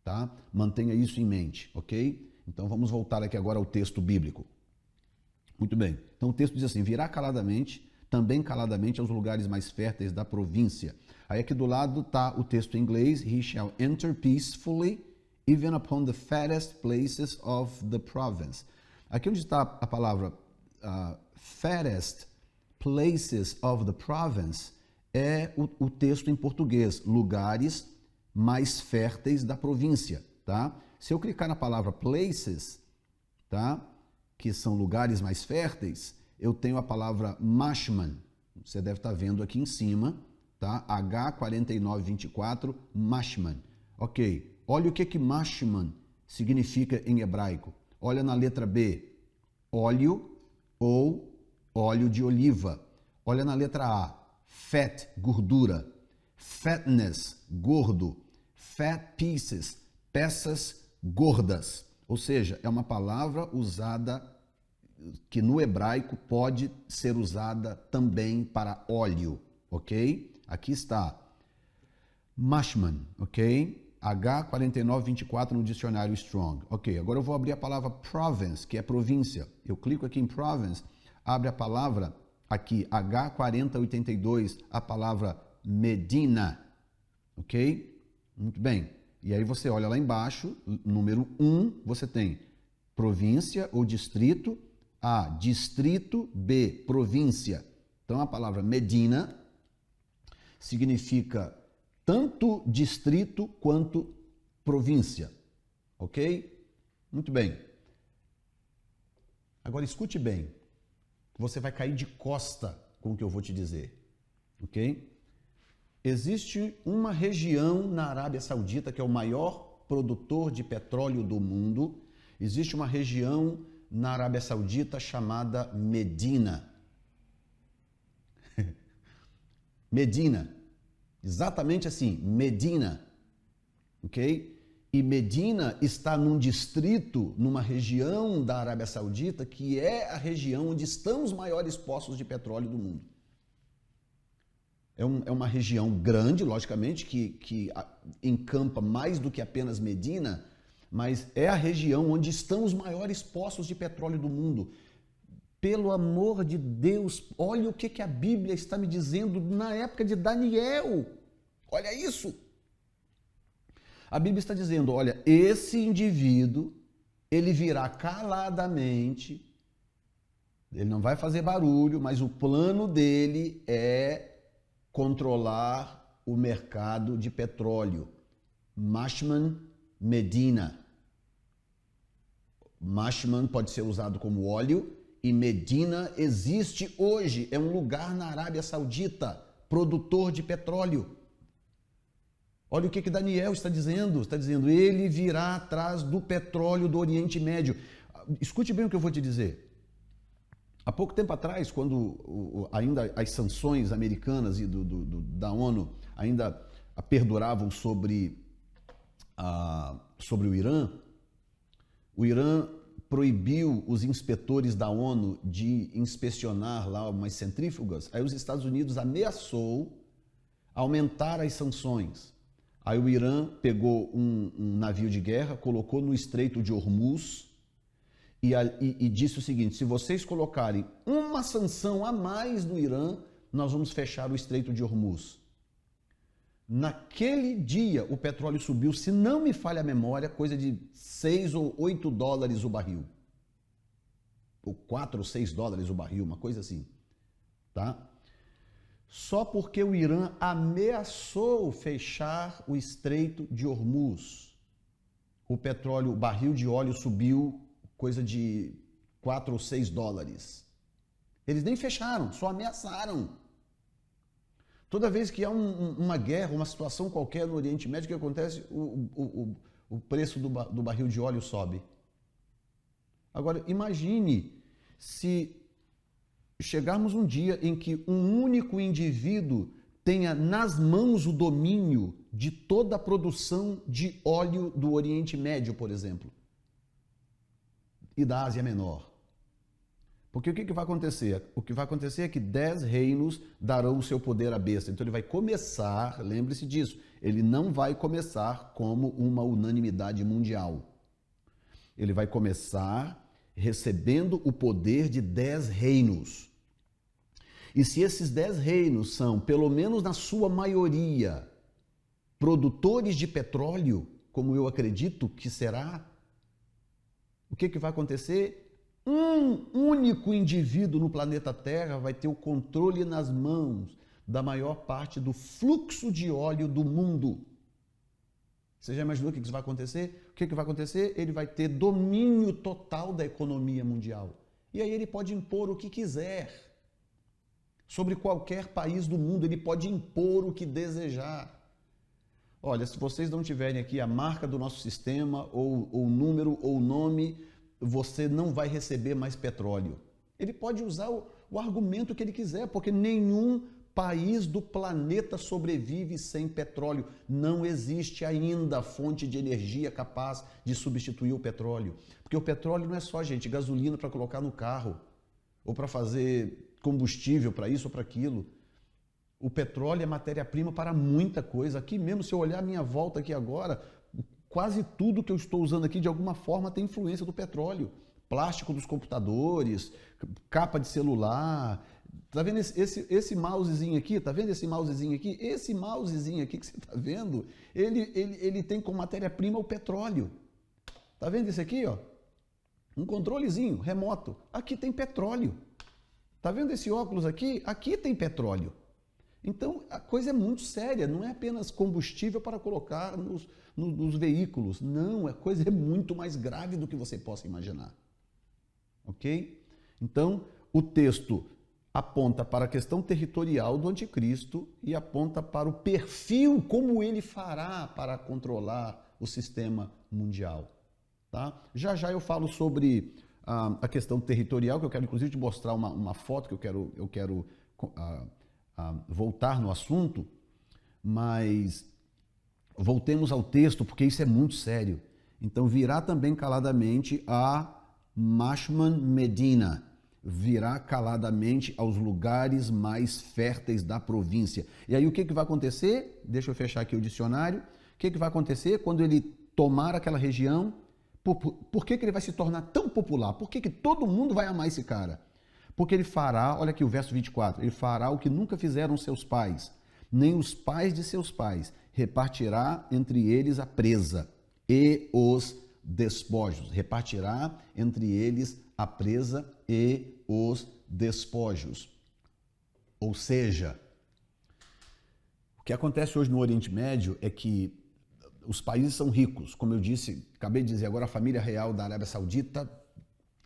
Tá? Mantenha isso em mente, ok? Então, vamos voltar aqui agora ao texto bíblico. Muito bem. Então o texto diz assim: virá caladamente, também caladamente aos lugares mais férteis da província. Aí aqui do lado está o texto em inglês: he shall enter peacefully, even upon the fattest places of the province. Aqui onde está a palavra fattest places of the province é o texto em português, lugares mais férteis da província, tá? Se eu clicar na palavra places, tá? Que são lugares mais férteis, eu tenho a palavra Mashman. Você deve estar vendo aqui em cima, tá? H4924, Mashman. Ok, olha o que Mashman significa em hebraico. Olha na letra B, óleo ou óleo de oliva. Olha na letra A, fat, gordura. Fatness, gordo. Fat pieces, peças gordas. Ou seja, é uma palavra usada que no hebraico pode ser usada também para óleo, ok? Aqui está. Mashman, ok? H4924 no dicionário Strong. Ok, agora eu vou abrir a palavra province, que é província. Eu clico aqui em province, abre a palavra aqui, H4082, a palavra Medina, ok? Muito bem. E aí você olha lá embaixo, número 1, você tem província ou distrito, A, distrito, B, província. Então a palavra Medina significa tanto distrito quanto província, ok? Muito bem. Agora escute bem, você vai cair de costa com o que eu vou te dizer, ok? Existe uma região na Arábia Saudita que é o maior produtor de petróleo do mundo. Existe uma região na Arábia Saudita chamada Medina. Medina. Exatamente assim, Medina. Ok? E Medina está num distrito, numa região da Arábia Saudita que é a região onde estão os maiores poços de petróleo do mundo. É uma região grande, logicamente, que encampa mais do que apenas Medina, mas é a região onde estão os maiores poços de petróleo do mundo. Pelo amor de Deus, olha o que a Bíblia está me dizendo na época de Daniel. Olha isso. A Bíblia está dizendo, olha, esse indivíduo, ele virá caladamente, ele não vai fazer barulho, mas o plano dele é controlar o mercado de petróleo. Mashman Medina. Mashman pode ser usado como óleo e Medina existe hoje. É um lugar na Arábia Saudita, produtor de petróleo. Olha o que Daniel está dizendo. Está dizendo, ele virá atrás do petróleo do Oriente Médio. Escute bem o que eu vou te dizer. Há pouco tempo atrás, quando ainda as sanções americanas e da ONU ainda perduravam sobre o Irã proibiu os inspetores da ONU de inspecionar lá umas centrífugas, aí os Estados Unidos ameaçou aumentar as sanções. Aí o Irã pegou um navio de guerra, colocou no Estreito de Hormuz e disse o seguinte: se vocês colocarem uma sanção a mais no Irã, nós vamos fechar o Estreito de Hormuz. Naquele dia, o petróleo subiu, se não me falha a memória, coisa de 6 ou 8 dólares o barril. Ou 4 ou 6 dólares o barril, uma coisa assim. Tá? Só porque o Irã ameaçou fechar o Estreito de Hormuz. O petróleo, o barril de óleo subiu coisa de 4 ou 6 dólares. Eles nem fecharam, só ameaçaram. Toda vez que há uma guerra, uma situação qualquer no Oriente Médio, o que acontece? O preço do barril de óleo sobe. Agora, imagine se chegarmos um dia em que um único indivíduo tenha nas mãos o domínio de toda a produção de óleo do Oriente Médio, por exemplo, e da Ásia Menor. Porque o que vai acontecer? O que vai acontecer é que 10 reinos darão o seu poder à besta. Então ele vai começar, lembre-se disso, ele não vai começar como uma unanimidade mundial. Ele vai começar recebendo o poder de 10 reinos. E se esses 10 reinos são, pelo menos na sua maioria, produtores de petróleo, como eu acredito que será, o que vai acontecer? Um único indivíduo no planeta Terra vai ter o controle nas mãos da maior parte do fluxo de óleo do mundo. Você já imaginou o que vai acontecer? O que vai acontecer? Ele vai ter domínio total da economia mundial. E aí ele pode impor o que quiser. Sobre qualquer país do mundo, ele pode impor o que desejar. Olha, se vocês não tiverem aqui a marca do nosso sistema, ou o número, ou o nome, você não vai receber mais petróleo. Ele pode usar o argumento que ele quiser, porque nenhum país do planeta sobrevive sem petróleo. Não existe ainda fonte de energia capaz de substituir o petróleo. Porque o petróleo não é só, gente, gasolina para colocar no carro, ou para fazer combustível para isso ou para aquilo. O petróleo é matéria-prima para muita coisa. Aqui mesmo, se eu olhar a minha volta aqui agora, quase tudo que eu estou usando aqui, de alguma forma, tem influência do petróleo. Plástico dos computadores, capa de celular. Tá vendo esse mousezinho aqui? Tá vendo esse mousezinho aqui? Esse mousezinho aqui que você tá vendo, ele tem como matéria-prima o petróleo. Tá vendo esse aqui, ó? Um controlezinho remoto. Aqui tem petróleo. Tá vendo esse óculos aqui? Aqui tem petróleo. Então, a coisa é muito séria, não é apenas combustível para colocar nos veículos. Não, a coisa é muito mais grave do que você possa imaginar. Ok? Então, o texto aponta para a questão territorial do anticristo e aponta para o perfil, como ele fará para controlar o sistema mundial. Tá? Já já eu falo sobre a questão territorial, que eu quero inclusive te mostrar uma foto que eu quero voltar no assunto, mas voltemos ao texto, porque isso é muito sério. Então, virá também caladamente a Mashman Medina, virá caladamente aos lugares mais férteis da província. E aí o que vai acontecer? Deixa eu fechar aqui o dicionário. O que vai acontecer quando ele tomar aquela região? Por que ele vai se tornar tão popular? Por que todo mundo vai amar esse cara? Porque ele fará, olha aqui o verso 24, ele fará o que nunca fizeram seus pais, nem os pais de seus pais, repartirá entre eles a presa e os despojos. Repartirá entre eles a presa e os despojos. Ou seja, o que acontece hoje no Oriente Médio é que os países são ricos, como eu disse, acabei de dizer agora, a família real da Arábia Saudita,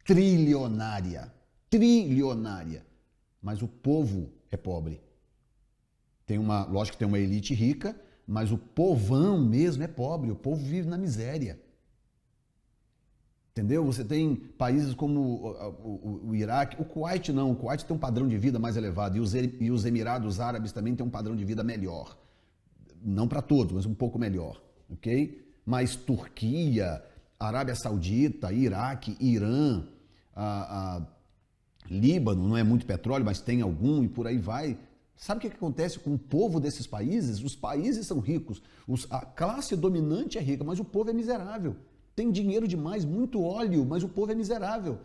trilionária, mas o povo é pobre. Lógico que tem uma elite rica, mas o povão mesmo é pobre, o povo vive na miséria. Entendeu? Você tem países como o Iraque, o Kuwait não, o Kuwait tem um padrão de vida mais elevado e os Emirados Árabes também têm um padrão de vida melhor. Não para todos, mas um pouco melhor, ok? Mas Turquia, Arábia Saudita, Iraque, Irã, Líbano, não é muito petróleo, mas tem algum e por aí vai. Sabe o que acontece com o povo desses países? Os países são ricos, a classe dominante é rica, mas o povo é miserável. Tem dinheiro demais, muito óleo, mas o povo é miserável.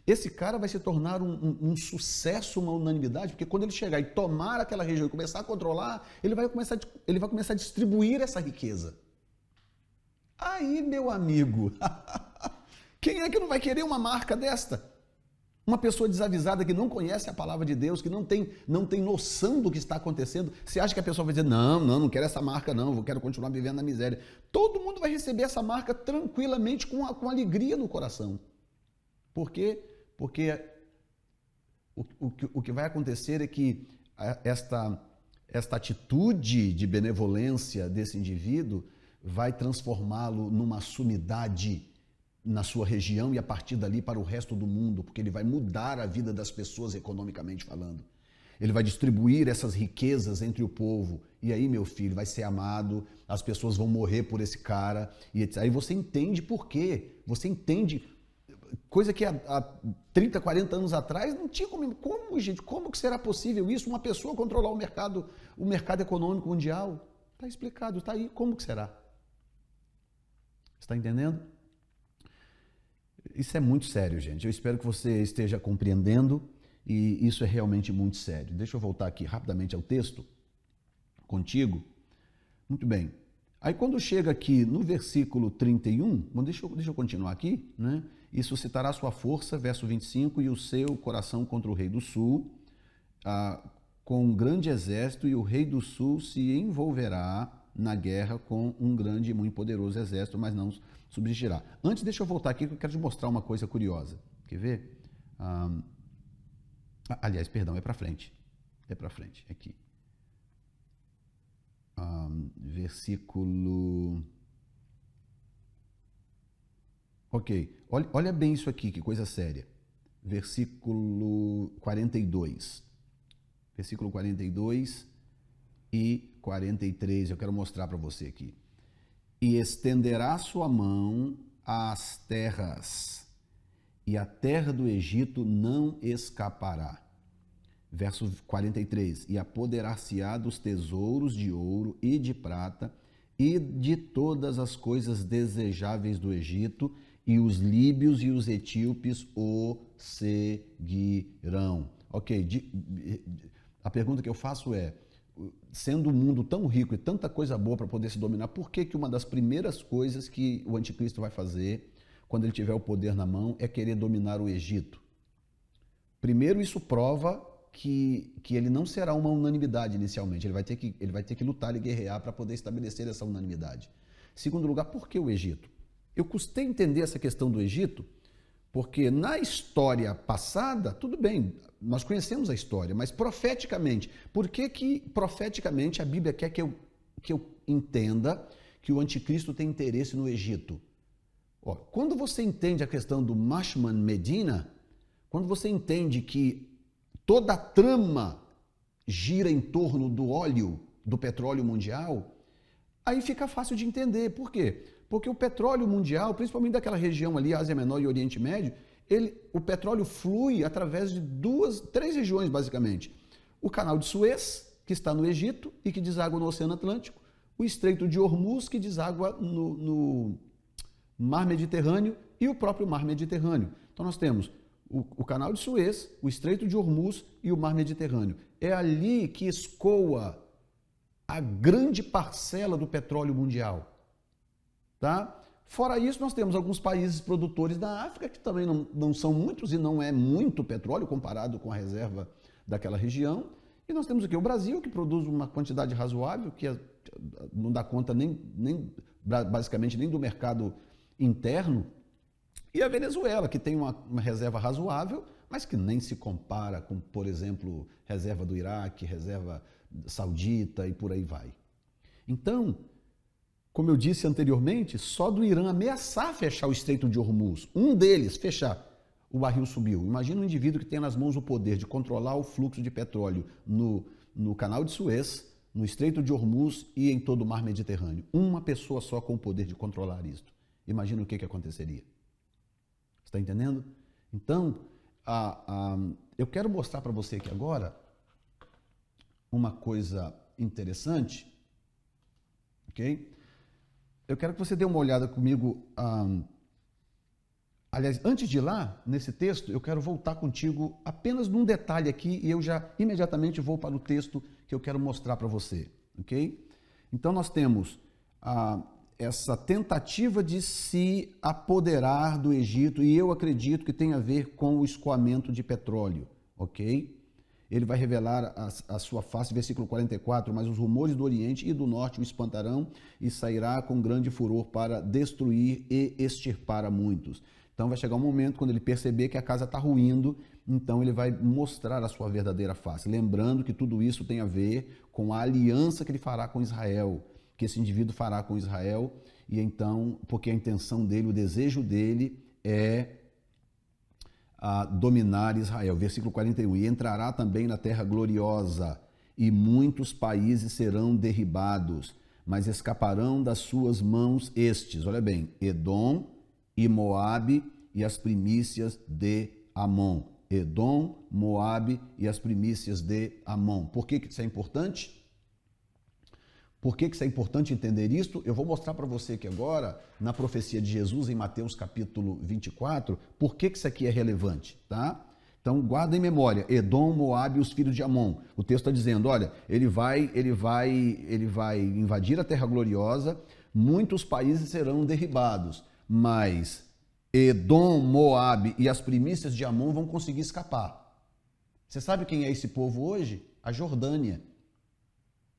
Esse cara vai se tornar um sucesso, uma unanimidade, porque quando ele chegar e tomar aquela região e começar a controlar, ele vai começar a distribuir essa riqueza. Aí, meu amigo, quem é que não vai querer uma marca desta? Uma pessoa desavisada que não conhece a palavra de Deus, que não tem noção do que está acontecendo, você acha que a pessoa vai dizer, não quero essa marca não, eu quero continuar vivendo na miséria. Todo mundo vai receber essa marca tranquilamente, com alegria no coração. Por quê? Porque o que vai acontecer é que esta atitude de benevolência desse indivíduo vai transformá-lo numa sumidade na sua região e a partir dali para o resto do mundo, porque ele vai mudar a vida das pessoas economicamente falando. Ele vai distribuir essas riquezas entre o povo. E aí, meu filho, vai ser amado, as pessoas vão morrer por esse cara. E aí você entende por quê. Você entende, coisa que há 30, 40 anos atrás não tinha como, gente, como que será possível isso? Uma pessoa controlar o mercado econômico mundial? Está explicado, está aí, como que será? Está entendendo? Isso é muito sério, gente. Eu espero que você esteja compreendendo e isso é realmente muito sério. Deixa eu voltar aqui rapidamente ao texto contigo. Muito bem. Aí quando chega aqui no versículo 31, deixa eu continuar aqui, né? E suscitará sua força, verso 25, e o seu coração contra o rei do sul, com um grande exército, e o rei do sul se envolverá na guerra com um grande e muito poderoso exército, mas não subsistirá. Antes, deixa eu voltar aqui que eu quero te mostrar uma coisa curiosa. Quer ver? Aliás, perdão, é para frente. É para frente, aqui. Versículo... Ok, olha bem isso aqui, que coisa séria. Versículo 42. Versículo 42 e 43, eu quero mostrar para você aqui. E estenderá sua mão às terras, e a terra do Egito não escapará. Verso 43, e apoderar-se-á dos tesouros de ouro e de prata, e de todas as coisas desejáveis do Egito, e os líbios e os etíopes o seguirão. Ok, a pergunta que eu faço é, sendo um mundo tão rico e tanta coisa boa para poder se dominar, por que uma das primeiras coisas que o anticristo vai fazer quando ele tiver o poder na mão é querer dominar o Egito? Primeiro, isso prova que ele não será uma unanimidade inicialmente, ele vai ter que lutar e guerrear para poder estabelecer essa unanimidade. Segundo lugar, por que o Egito? Eu custei entender essa questão do Egito, porque na história passada, tudo bem, nós conhecemos a história, mas profeticamente, por que profeticamente a Bíblia quer que eu entenda que o anticristo tem interesse no Egito? Quando você entende a questão do Mashman Medina, quando você entende que toda a trama gira em torno do óleo, do petróleo mundial, aí fica fácil de entender. Por quê? Porque o petróleo mundial, principalmente daquela região ali, Ásia Menor e Oriente Médio, o petróleo flui através de três regiões, basicamente. O canal de Suez, que está no Egito e que deságua no Oceano Atlântico, o Estreito de Hormuz, que deságua no Mar Mediterrâneo, e o próprio Mar Mediterrâneo. Então nós temos o canal de Suez, o Estreito de Hormuz e o Mar Mediterrâneo. É ali que escoa a grande parcela do petróleo mundial. Tá? Fora isso, nós temos alguns países produtores da África, que também não são muitos e não é muito petróleo comparado com a reserva daquela região. E nós temos aqui o Brasil, que produz uma quantidade razoável, que não dá conta basicamente nem do mercado interno. E a Venezuela, que tem uma reserva razoável, mas que nem se compara com, por exemplo, reserva do Iraque, reserva saudita e por aí vai. Então, como eu disse anteriormente, só do Irã ameaçar fechar o Estreito de Hormuz, um deles fechar, o barril subiu. Imagina um indivíduo que tem nas mãos o poder de controlar o fluxo de petróleo no canal de Suez, no Estreito de Hormuz e em todo o mar Mediterrâneo. Uma pessoa só com o poder de controlar isso. imagina o que aconteceria. Está entendendo? Então, eu quero mostrar para você aqui agora uma coisa interessante, ok? Eu quero que você dê uma olhada comigo. Aliás, antes de ir lá, nesse texto, eu quero voltar contigo apenas num detalhe aqui e eu já imediatamente vou para o texto que eu quero mostrar para você, ok? Então, nós temos essa tentativa de se apoderar do Egito e eu acredito que tem a ver com o escoamento de petróleo, ok? Ele vai revelar a sua face, versículo 44, mas os rumores do Oriente e do Norte o espantarão e sairá com grande furor para destruir e extirpar a muitos. Então vai chegar um momento quando ele perceber que a casa está ruindo, então ele vai mostrar a sua verdadeira face. Lembrando que tudo isso tem a ver com a aliança que ele fará com Israel, que esse indivíduo fará com Israel, e então, porque a intenção dele, o desejo dele é dominar Israel. Versículo 41, e entrará também na terra gloriosa, e muitos países serão derribados, mas escaparão das suas mãos estes, olha bem, Edom e Moabe e as primícias de Amon. Edom, Moabe e as primícias de Amon. Por que isso é importante? Por que isso é importante entender isto? Eu vou mostrar para você aqui agora, na profecia de Jesus, em Mateus capítulo 24, por que isso aqui é relevante, tá? Então, guarda em memória, Edom, Moabe e os filhos de Amon. O texto está dizendo, olha, ele vai invadir a terra gloriosa, muitos países serão derribados, mas Edom, Moabe e as primícias de Amon vão conseguir escapar. Você sabe quem é esse povo hoje? A Jordânia.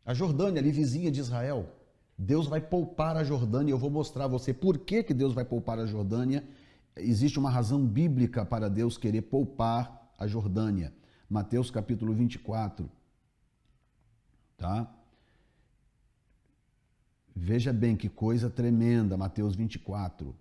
A Jordânia, ali vizinha de Israel. Deus vai poupar a Jordânia. Eu vou mostrar a você por que Deus vai poupar a Jordânia. Existe uma razão bíblica para Deus querer poupar a Jordânia. Mateus capítulo 24. Tá? Veja bem que coisa tremenda, Mateus 24. Vou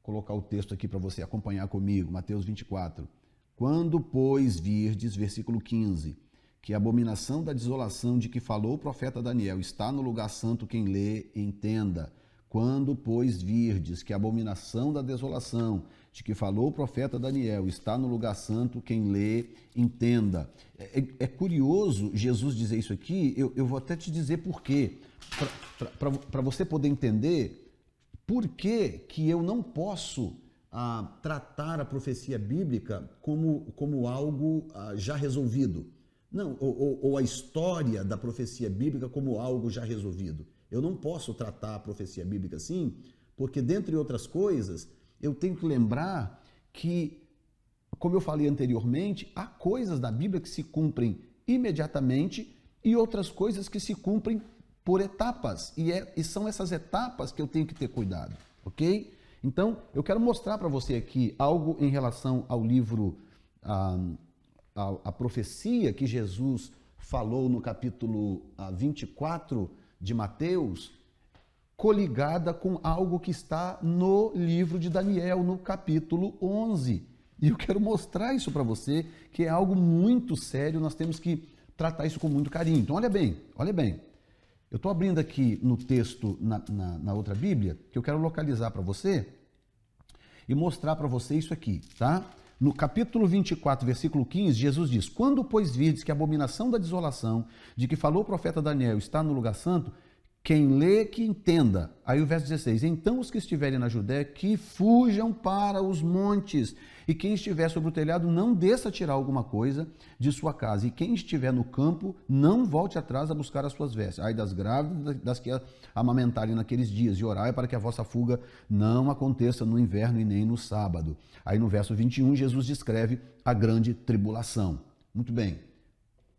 colocar o texto aqui para você acompanhar comigo, Mateus 24. Quando, pois, virdes, versículo 15, que a abominação da desolação de que falou o profeta Daniel está no lugar santo, quem lê, entenda. Quando, pois, virdes, que a abominação da desolação de que falou o profeta Daniel está no lugar santo, quem lê, entenda. É curioso Jesus dizer isso aqui, eu vou até te dizer por quê, para você poder entender por que eu não posso tratar a profecia bíblica como algo já resolvido. Não, ou a história da profecia bíblica como algo já resolvido. Eu não posso tratar a profecia bíblica assim, porque, dentre outras coisas, eu tenho que lembrar que, como eu falei anteriormente, há coisas da Bíblia que se cumprem imediatamente e outras coisas que se cumprem por etapas. E são essas etapas que eu tenho que ter cuidado, ok? Então, eu quero mostrar para você aqui algo em relação ao livro, a profecia que Jesus falou no capítulo 24 de Mateus, coligada com algo que está no livro de Daniel, no capítulo 11. E eu quero mostrar isso para você, que é algo muito sério, nós temos que tratar isso com muito carinho. Então, olha bem. Eu estou abrindo aqui no texto, na outra Bíblia, que eu quero localizar para você e mostrar para você isso aqui, tá? No capítulo 24, versículo 15, Jesus diz, quando, pois, virdes que a abominação da desolação, de que falou o profeta Daniel, está no lugar santo, quem lê, que entenda. Aí o verso 16, então os que estiverem na Judéia, que fujam para os montes, e quem estiver sobre o telhado, não desça a tirar alguma coisa de sua casa, e quem estiver no campo, não volte atrás a buscar as suas vestes. Ai das grávidas, das que amamentarem naqueles dias, e orai para que a vossa fuga não aconteça no inverno e nem no sábado. Aí no verso 21, Jesus descreve a grande tribulação. Muito bem.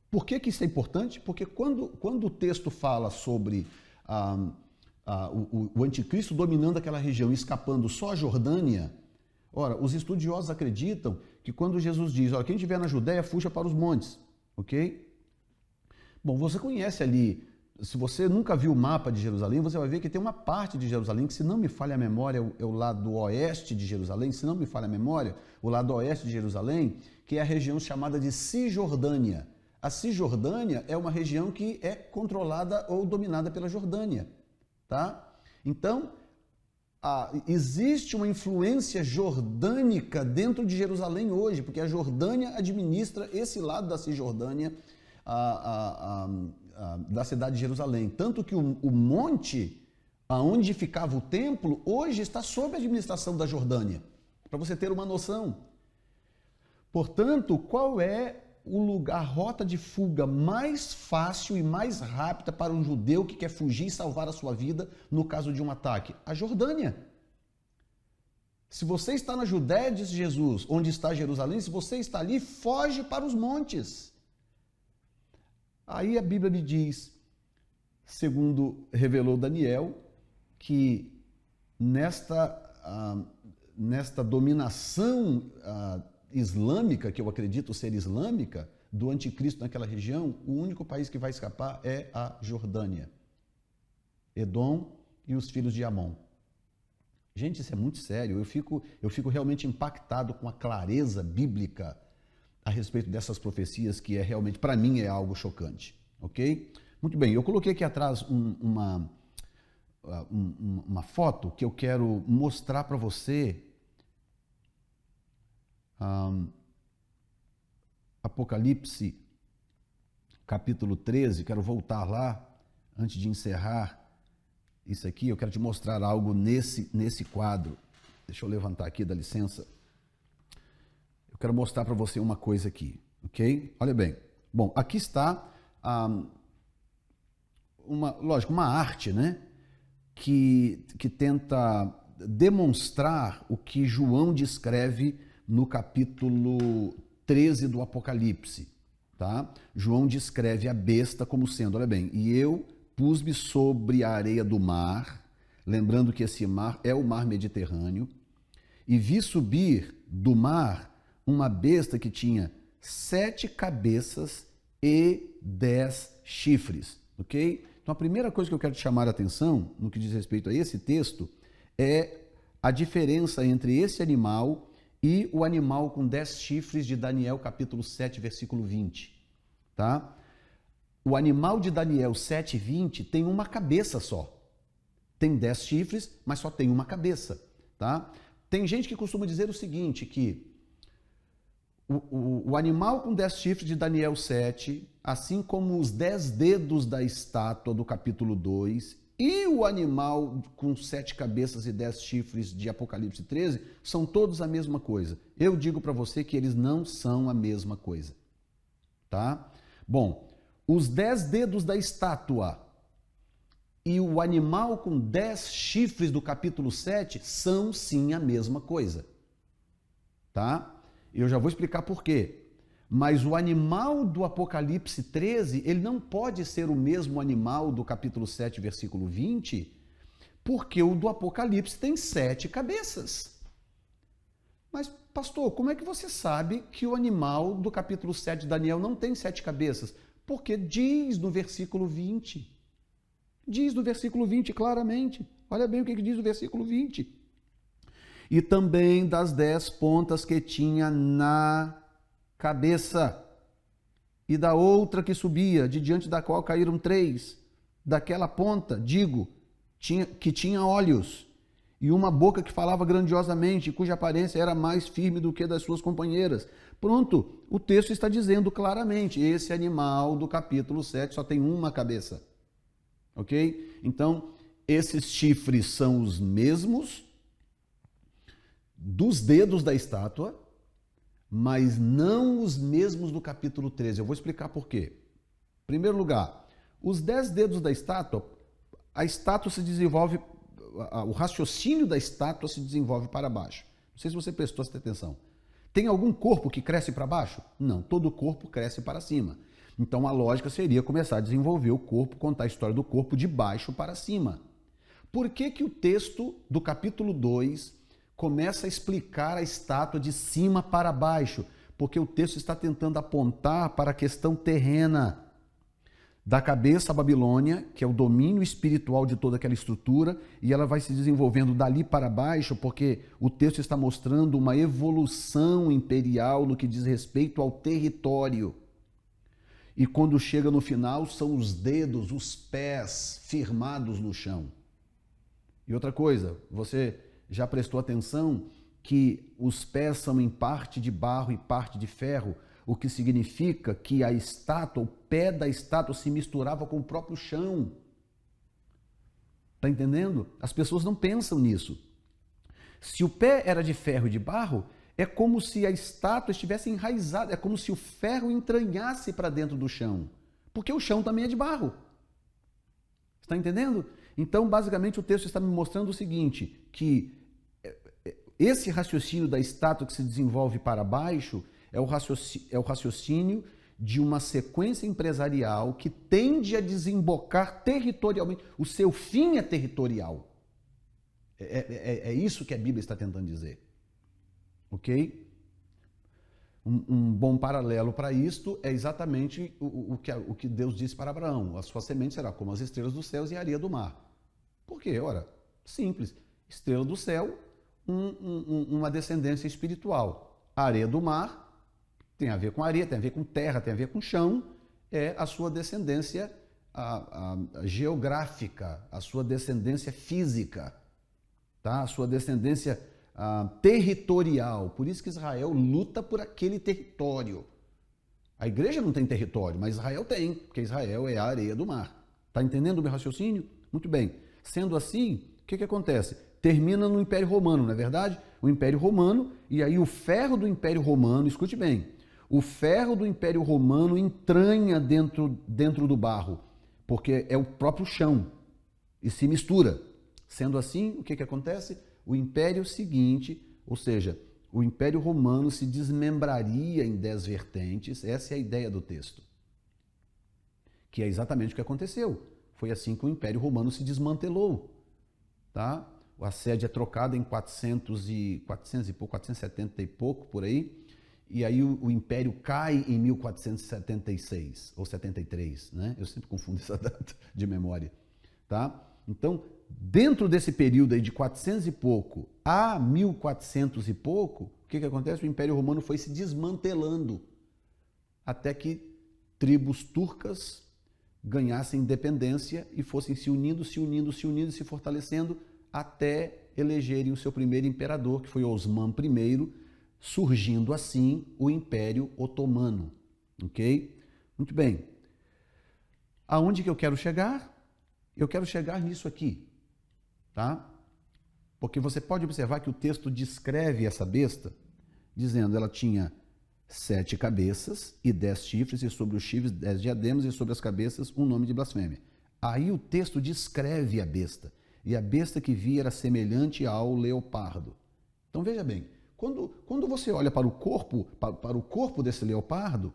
Por que isso é importante? Porque quando o texto fala sobre o anticristo dominando aquela região, escapando só a Jordânia, ora, os estudiosos acreditam que quando Jesus diz, olha, quem estiver na Judéia, fuja para os montes, ok? Bom, você conhece ali, se você nunca viu o mapa de Jerusalém, você vai ver que tem uma parte de Jerusalém que, se não me falha a memória, é o lado oeste de Jerusalém, se não me falha a memória, o lado oeste de Jerusalém, que é a região chamada de Cisjordânia. A Cisjordânia é uma região que é controlada ou dominada pela Jordânia, tá? Então, existe uma influência jordânica dentro de Jerusalém hoje, porque a Jordânia administra esse lado da Cisjordânia, da cidade de Jerusalém. Tanto que o monte aonde ficava o templo hoje está sob a administração da Jordânia, para você ter uma noção. Portanto, qual é a rota de fuga mais fácil e mais rápida para um judeu que quer fugir e salvar a sua vida no caso de um ataque? A Jordânia. Se você está na Judéia, diz Jesus, onde está Jerusalém, se você está ali, foge para os montes. Aí a Bíblia me diz, segundo revelou Daniel, que nesta dominação islâmica, que eu acredito ser islâmica, do anticristo naquela região, o único país que vai escapar é a Jordânia, Edom e os filhos de Amon. Gente, isso é muito sério. Eu fico realmente impactado com a clareza bíblica a respeito dessas profecias, que é realmente, para mim, é algo chocante. Ok? Muito bem, eu coloquei aqui atrás uma foto que eu quero mostrar para você. Apocalipse, capítulo 13, quero voltar lá, antes de encerrar isso aqui, eu quero te mostrar algo nesse quadro. Deixa eu levantar aqui, dá licença. Eu quero mostrar para você uma coisa aqui, ok? Olha bem. Bom, aqui está, uma arte, né? Que tenta demonstrar o que João descreve no capítulo 13 do Apocalipse, tá? João descreve a besta como sendo, olha bem, e eu pus-me sobre a areia do mar, lembrando que esse mar é o mar Mediterrâneo, e vi subir do mar uma besta que tinha 7 cabeças e 10 chifres, ok? Então a primeira coisa que eu quero te chamar a atenção, no que diz respeito a esse texto, é a diferença entre esse animal e o animal com 10 chifres de Daniel, capítulo 7, versículo 20, tá? O animal de Daniel 7:20 tem uma cabeça só. Tem 10 chifres, mas só tem uma cabeça, tá? Tem gente que costuma dizer o seguinte, que o animal com 10 chifres de Daniel 7, assim como os 10 dedos da estátua do capítulo 2 e o animal com 7 cabeças e 10 chifres de Apocalipse 13, são todos a mesma coisa. Eu digo para você que eles não são a mesma coisa, tá? Bom, os 10 dedos da estátua e o animal com 10 chifres do capítulo 7 são sim a mesma coisa, tá? Eu já vou explicar por quê. Mas o animal do Apocalipse 13, ele não pode ser o mesmo animal do capítulo 7, versículo 20, porque o do Apocalipse tem 7 cabeças. Mas, pastor, como é que você sabe que o animal do capítulo 7 de Daniel não tem 7 cabeças? Porque diz no versículo 20. Diz no versículo 20 claramente. Olha bem o que diz o versículo 20. E também das 10 pontas que tinha na cabeça, e da outra que subia, de diante da qual caíram 3. Daquela ponta, digo, que tinha olhos, e uma boca que falava grandiosamente, cuja aparência era mais firme do que das suas companheiras. Pronto, o texto está dizendo claramente, esse animal do capítulo 7 só tem uma cabeça. Ok? Então, esses chifres são os mesmos dos dedos da estátua, mas não os mesmos do capítulo 13. Eu vou explicar por quê. Em primeiro lugar, os 10 dedos da estátua, a estátua se desenvolve, o raciocínio da estátua se desenvolve para baixo. Não sei se você prestou atenção. Tem algum corpo que cresce para baixo? Não, todo corpo cresce para cima. Então a lógica seria começar a desenvolver o corpo, contar a história do corpo de baixo para cima. Por que que o texto do capítulo 2 começa a explicar a estátua de cima para baixo? Porque o texto está tentando apontar para a questão terrena. Da cabeça a Babilônia, que é o domínio espiritual de toda aquela estrutura, e ela vai se desenvolvendo dali para baixo, porque o texto está mostrando uma evolução imperial no que diz respeito ao território. e quando chega no final são os dedos, os pés firmados no chão. E outra coisa, você já prestou atenção que os pés são em parte de barro e parte de ferro, o que significa que a estátua, o pé da estátua se misturava com o próprio chão. Está entendendo? As pessoas não pensam nisso. Se o pé era de ferro e de barro, é como se a estátua estivesse enraizada, é como se o ferro entranhasse para dentro do chão, porque o chão também é de barro. Está entendendo? Então, basicamente, o texto está me mostrando o seguinte, que esse raciocínio da estátua que se desenvolve para baixo é o raciocínio de uma sequência empresarial que tende a desembocar territorialmente. O seu fim é territorial. É isso que a Bíblia está tentando dizer. Ok? Um bom paralelo para isto é exatamente o que Deus disse para Abraão. A sua semente será como as estrelas dos céus e a areia do mar. Por quê? Ora, simples. Estrela do céu, uma descendência espiritual. A areia do mar tem a ver com areia, tem a ver com terra, tem a ver com chão. É a sua descendência a geográfica, a sua descendência física, tá? A sua descendência territorial. Por isso que Israel luta por aquele território. A igreja não tem território, mas Israel tem, porque Israel é a areia do mar. Está entendendo o meu raciocínio? Muito bem. Sendo assim, o que acontece? Termina no Império Romano, não é verdade? O Império Romano, e aí o ferro do Império Romano, escute bem, o ferro do Império Romano entranha dentro do barro, porque é o próprio chão, e se mistura. Sendo assim, o que acontece? O Império seguinte, ou seja, o Império Romano se desmembraria em 10 vertentes, essa é a ideia do texto, que é exatamente o que aconteceu. Foi assim que o Império Romano se desmantelou, tá? A sede é trocada em 400 e pouco, 470 e pouco, por aí, e aí o Império cai em 1476, ou 73, né? Eu sempre confundo essa data de memória, tá? Então, dentro desse período aí de 400 e pouco a 1400 e pouco, o que acontece? O Império Romano foi se desmantelando, até que tribos turcas ganhassem independência e fossem se unindo, se fortalecendo, até elegerem o seu primeiro imperador, que foi Osman I, surgindo assim o Império Otomano. Ok? Muito bem. Aonde que eu quero chegar? Eu quero chegar nisso aqui, tá? Porque você pode observar que o texto descreve essa besta, dizendo ela tinha 7 cabeças e 10 chifres, e sobre os chifres 10 diademas, e sobre as cabeças um nome de blasfêmia. Aí o texto descreve a besta, e a besta que vi era semelhante ao leopardo. Então veja bem, quando você olha para o corpo desse leopardo,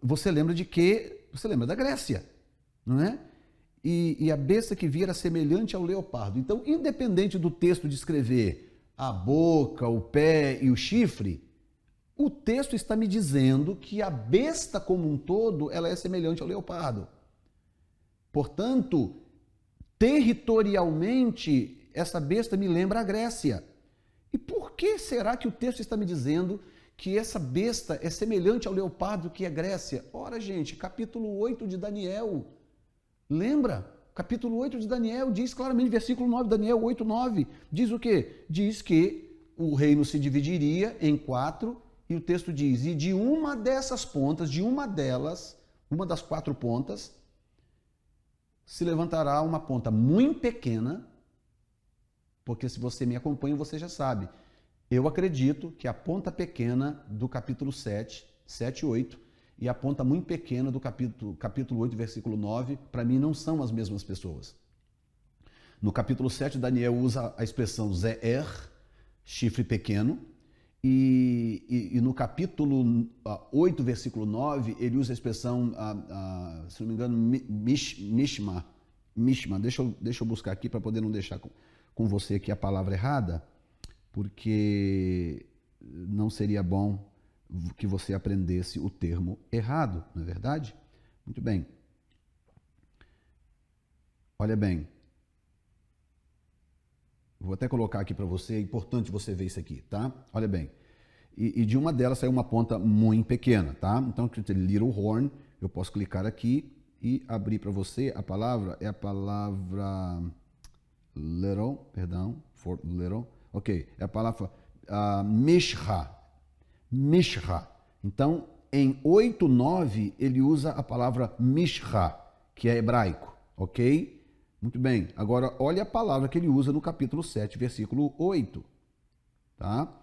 você lembra de quê? Você lembra da Grécia, não é? E a besta que vi era semelhante ao leopardo. Então, independente do texto descrever a boca, o pé e o chifre, o texto está me dizendo que a besta como um todo, ela é semelhante ao leopardo. Portanto, territorialmente, essa besta me lembra a Grécia. E por que será que o texto está me dizendo que essa besta é semelhante ao leopardo que é Grécia? Ora, gente, capítulo 8 de Daniel. Lembra? Capítulo 8 de Daniel diz claramente, versículo 9, Daniel 8, 9, diz o quê? Diz que o reino se dividiria em 4, e o texto diz, e de uma dessas pontas, uma das 4 pontas, se levantará uma ponta muito pequena, porque se você me acompanha, você já sabe. Eu acredito que a ponta pequena do capítulo 7 e 8, e a ponta muito pequena do capítulo 8, versículo 9, para mim não são as mesmas pessoas. No capítulo 7, Daniel usa a expressão Ze'er, chifre pequeno, e no capítulo 8, versículo 9, ele usa a expressão, se não me engano, Mishma. Deixa eu buscar aqui para poder não deixar com você aqui a palavra errada, porque não seria bom que você aprendesse o termo errado, não é verdade? Muito bem. Olha bem. Vou até colocar aqui para você, é importante você ver isso aqui, tá? Olha bem. e de uma delas saiu uma ponta muito pequena, tá? Então, little horn, eu posso clicar aqui e abrir para você a palavra, é a palavra little, perdão, for little, ok, é a palavra mishra, mishra. Então, em 8:9, ele usa a palavra mishra, que é hebraico, ok? Muito bem, agora olha a palavra que ele usa no capítulo 7, versículo 8, tá?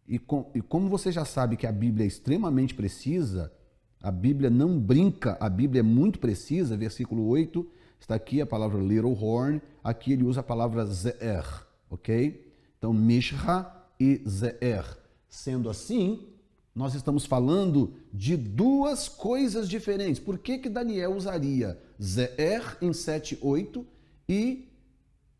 E como você já sabe que a Bíblia é extremamente precisa, a Bíblia não brinca, a Bíblia é muito precisa, versículo 8, está aqui a palavra little horn, aqui ele usa a palavra ze'er, ok? Então, mishra e ze'er. Sendo assim, nós estamos falando de duas coisas diferentes. Por que Daniel usaria ze'er em 7:8 e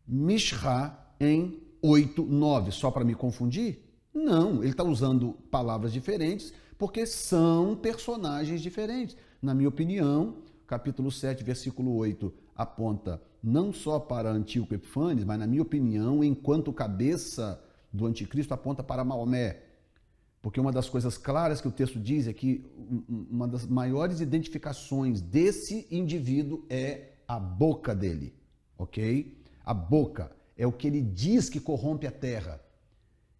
mishra em 8:9? Só para me confundir? Não, ele está usando palavras diferentes porque são personagens diferentes. Na minha opinião, capítulo 7, versículo 8, aponta não só para Antíoco Epífanes, mas, na minha opinião, enquanto cabeça do anticristo, aponta para Maomé. Porque uma das coisas claras que o texto diz é que uma das maiores identificações desse indivíduo é a boca dele, ok? A boca é o que ele diz que corrompe a terra.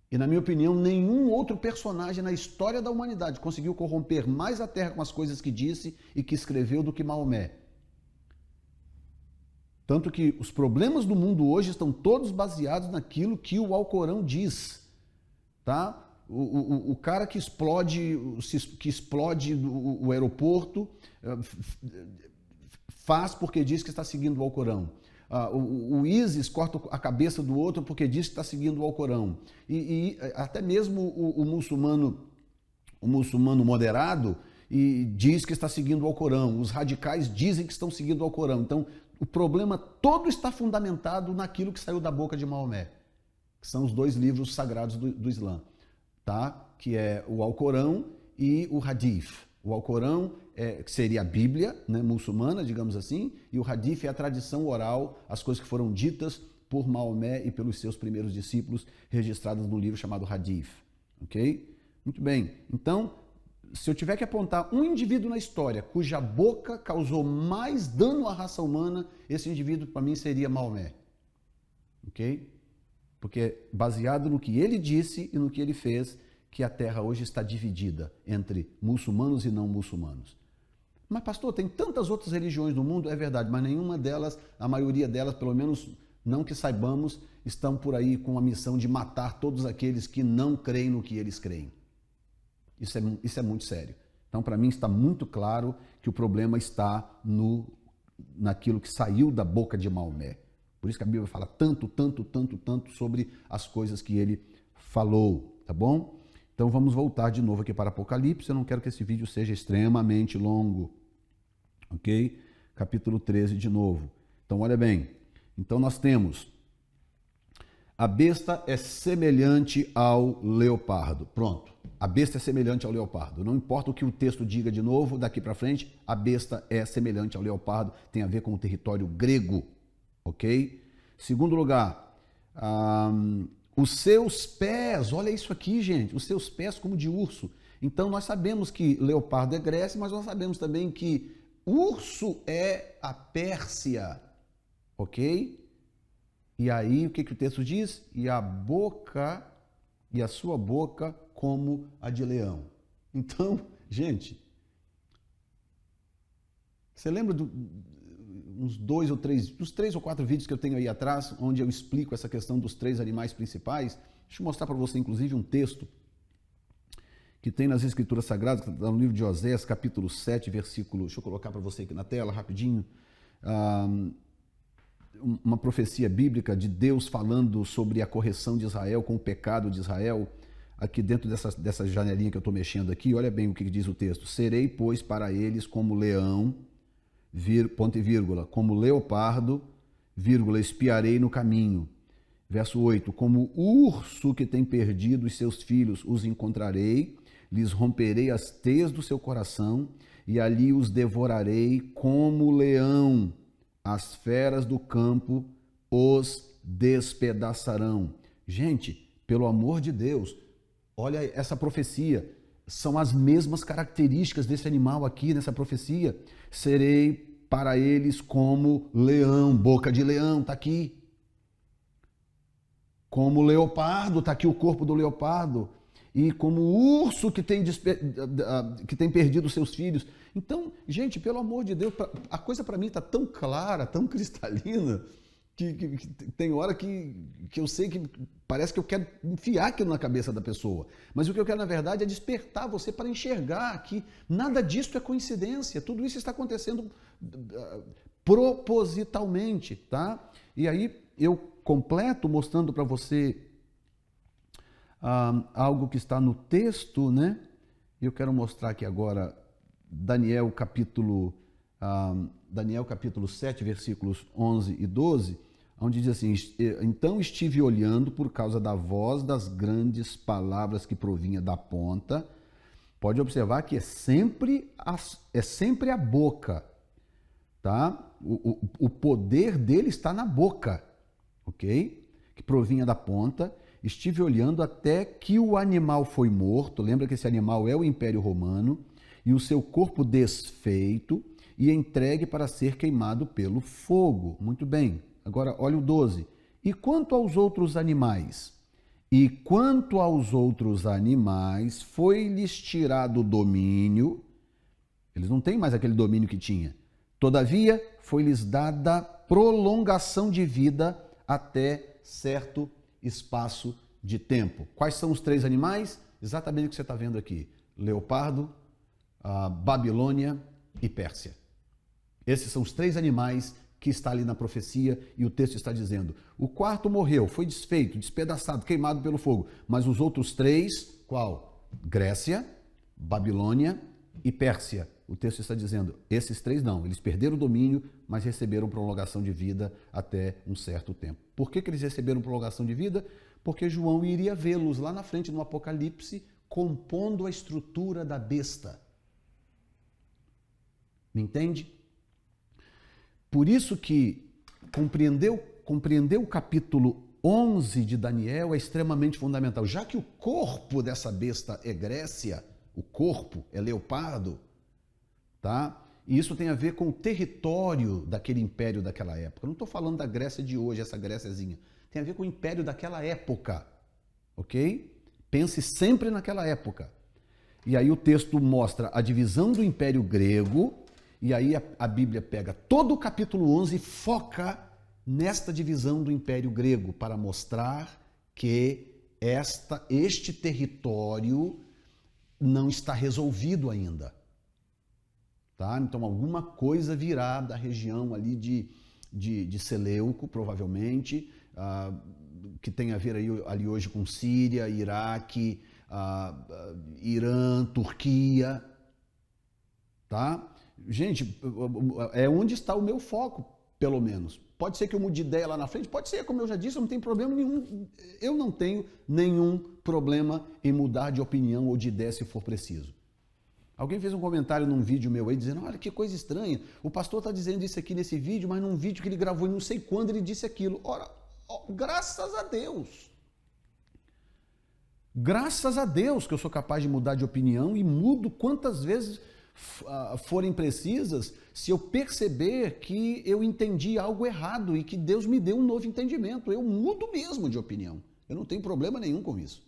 E, na minha opinião, nenhum outro personagem na história da humanidade conseguiu corromper mais a terra com as coisas que disse e que escreveu do que Maomé. Tanto que os problemas do mundo hoje estão todos baseados naquilo que o Alcorão diz, tá? O cara que explode o aeroporto faz porque diz que está seguindo o Alcorão. O ISIS corta a cabeça do outro porque diz que está seguindo o Alcorão. E até mesmo o muçulmano moderado diz que está seguindo o Alcorão. Os radicais dizem que estão seguindo o Alcorão. Então, o problema todo está fundamentado naquilo que saiu da boca de Maomé, que são os dois livros sagrados do Islã, tá? Que é o Alcorão e o Hadith. O Alcorão que seria a Bíblia, né, muçulmana, digamos assim, e o Hadith é a tradição oral, as coisas que foram ditas por Maomé e pelos seus primeiros discípulos, registradas no livro chamado Hadith. Ok? Muito bem. Então, se eu tiver que apontar um indivíduo na história cuja boca causou mais dano à raça humana, esse indivíduo, para mim, seria Maomé. Ok? Porque baseado no que ele disse e no que ele fez, que a terra hoje está dividida entre muçulmanos e não muçulmanos. Mas, pastor, tem tantas outras religiões no mundo, é verdade, mas nenhuma delas, a maioria delas, pelo menos não que saibamos, estão por aí com a missão de matar todos aqueles que não creem no que eles creem. Isso é muito sério. Então, para mim, está muito claro que o problema está naquilo que saiu da boca de Maomé. Por isso que a Bíblia fala tanto sobre as coisas que ele falou, tá bom? Então, vamos voltar de novo aqui para Apocalipse. Eu não quero que esse vídeo seja extremamente longo, ok? Capítulo 13 de novo. Então, olha bem. Então, nós temos: a besta é semelhante ao leopardo. Pronto. A besta é semelhante ao leopardo. Não importa o que o texto diga de novo, daqui para frente, a besta é semelhante ao leopardo. Tem a ver com o território grego, ok? Segundo lugar, os seus pés, olha isso aqui, gente, os seus pés como de urso. Então, nós sabemos que leopardo é Grécia, mas nós sabemos também que urso é a Pérsia, ok? E aí, o que o texto diz? E a sua boca como a de leão. Então, gente, você lembra dos 3 ou 4 vídeos que eu tenho aí atrás, onde eu explico essa questão dos 3 animais principais? Deixa eu mostrar para você, inclusive, um texto que tem nas Escrituras Sagradas, que está no livro de Osés, capítulo 7, versículo... Deixa eu colocar para você aqui na tela, rapidinho. Uma profecia bíblica de Deus falando sobre a correção de Israel com o pecado de Israel. Aqui dentro dessa janelinha que eu estou mexendo aqui, olha bem o que diz o texto. Serei, pois, para eles como leão, ponto e vírgula, como leopardo, vírgula, espiarei no caminho. Verso 8, como urso que tem perdido os seus filhos, os encontrarei, lhes romperei as teias do seu coração e ali os devorarei como leão. As feras do campo os despedaçarão. Gente, pelo amor de Deus, Olha essa profecia. São as mesmas características desse animal aqui nessa profecia. Serei para eles como leão, boca de leão, está aqui. Como leopardo, está aqui o corpo do leopardo. E como urso que tem perdido seus filhos. Então, gente, pelo amor de Deus, a coisa para mim está tão clara, tão cristalina, que tem hora que eu sei que parece que eu quero enfiar aquilo na cabeça da pessoa. Mas o que eu quero, na verdade, é despertar você para enxergar que nada disso é coincidência. Tudo isso está acontecendo propositalmente, tá? E aí eu completo mostrando para você algo que está no texto, né? Eu quero mostrar aqui agora Daniel capítulo 7, versículos 11 e 12, onde diz assim: então estive olhando por causa da voz das grandes palavras que provinha da ponta. Pode observar que é sempre a boca, tá? O poder dele está na boca, ok? Que provinha da ponta. Estive olhando até que o animal foi morto. Lembra que esse animal é o Império Romano, e o seu corpo desfeito e entregue para ser queimado pelo fogo. Muito bem. Agora, olha o 12. E quanto aos outros animais? E quanto aos outros animais, foi-lhes tirado o domínio. Eles não têm mais aquele domínio que tinha. Todavia, foi-lhes dada prolongação de vida até certo espaço de tempo. Quais são os 3 animais? Exatamente o que você está vendo aqui. Leopardo, Babilônia e Pérsia. Esses são os 3 animais que está ali na profecia, e o texto está dizendo: o quarto morreu, foi desfeito, despedaçado, queimado pelo fogo. Mas os outros 3, qual? Grécia, Babilônia e Pérsia. O texto está dizendo, esses 3 não, eles perderam o domínio, mas receberam prolongação de vida até um certo tempo. Por que eles receberam prolongação de vida? Porque João iria vê-los lá na frente no Apocalipse, compondo a estrutura da besta. Me entende? Por isso que compreender o capítulo 11 de Daniel é extremamente fundamental. Já que o corpo dessa besta é Grécia, o corpo é leopardo, tá? E isso tem a ver com o território daquele império daquela época. Eu não estou falando da Grécia de hoje, essa Gréciazinha. Tem a ver com o império daquela época, ok? Pense sempre naquela época. E aí o texto mostra a divisão do Império Grego, e aí a Bíblia pega todo o capítulo 11 e foca nesta divisão do Império Grego, para mostrar que este território não está resolvido ainda. Tá? Então alguma coisa virá da região ali de Seleuco, provavelmente, que tem a ver ali hoje com Síria, Iraque, Irã, Turquia. Tá? Gente, é onde está o meu foco, pelo menos. Pode ser que eu mude de ideia lá na frente, pode ser, como eu já disse, eu não tenho problema nenhum. Eu não tenho nenhum problema em mudar de opinião ou de ideia se for preciso. Alguém fez um comentário num vídeo meu aí dizendo, olha que coisa estranha, o pastor está dizendo isso aqui nesse vídeo, mas num vídeo que ele gravou e não sei quando ele disse aquilo. Ora, graças a Deus. Graças a Deus que eu sou capaz de mudar de opinião e mudo quantas vezes forem precisas, se eu perceber que eu entendi algo errado e que Deus me deu um novo entendimento. Eu mudo mesmo de opinião. Eu não tenho problema nenhum com isso.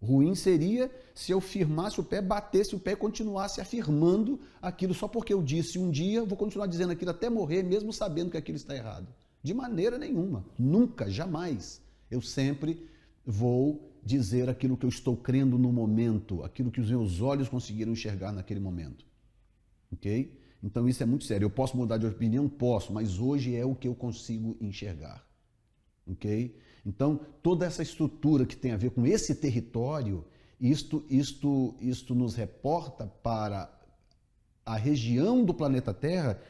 Ruim seria se eu firmasse o pé, batesse o pé e continuasse afirmando aquilo só porque eu disse um dia, vou continuar dizendo aquilo até morrer, mesmo sabendo que aquilo está errado. De maneira nenhuma. Nunca, jamais. Eu sempre vou dizer aquilo que eu estou crendo no momento, aquilo que os meus olhos conseguiram enxergar naquele momento. Ok? Então isso é muito sério. Eu posso mudar de opinião? Posso, mas hoje é o que eu consigo enxergar. Ok? Então, toda essa estrutura que tem a ver com esse território, isto nos reporta para a região do planeta Terra,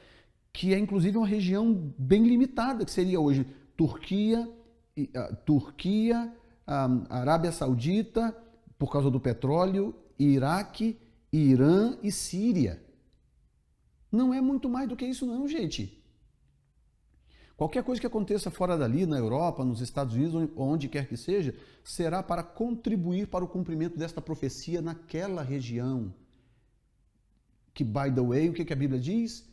que é inclusive uma região bem limitada, que seria hoje Turquia, Arábia Saudita, por causa do petróleo, Iraque, Irã e Síria. Não é muito mais do que isso não, gente. Qualquer coisa que aconteça fora dali, na Europa, nos Estados Unidos, onde quer que seja, será para contribuir para o cumprimento desta profecia naquela região. Que, by the way, o que a Bíblia diz?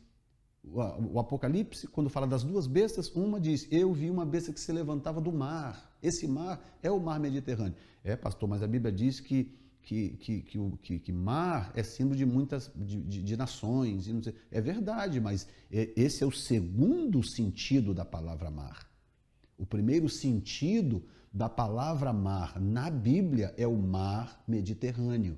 O Apocalipse, quando fala das duas bestas, uma diz, eu vi uma besta que se levantava do mar. Esse mar é o mar Mediterrâneo. Pastor, mas a Bíblia diz que mar é símbolo de muitas de nações. E não sei. É verdade, mas esse é o segundo sentido da palavra mar. O primeiro sentido da palavra mar na Bíblia é o mar Mediterrâneo.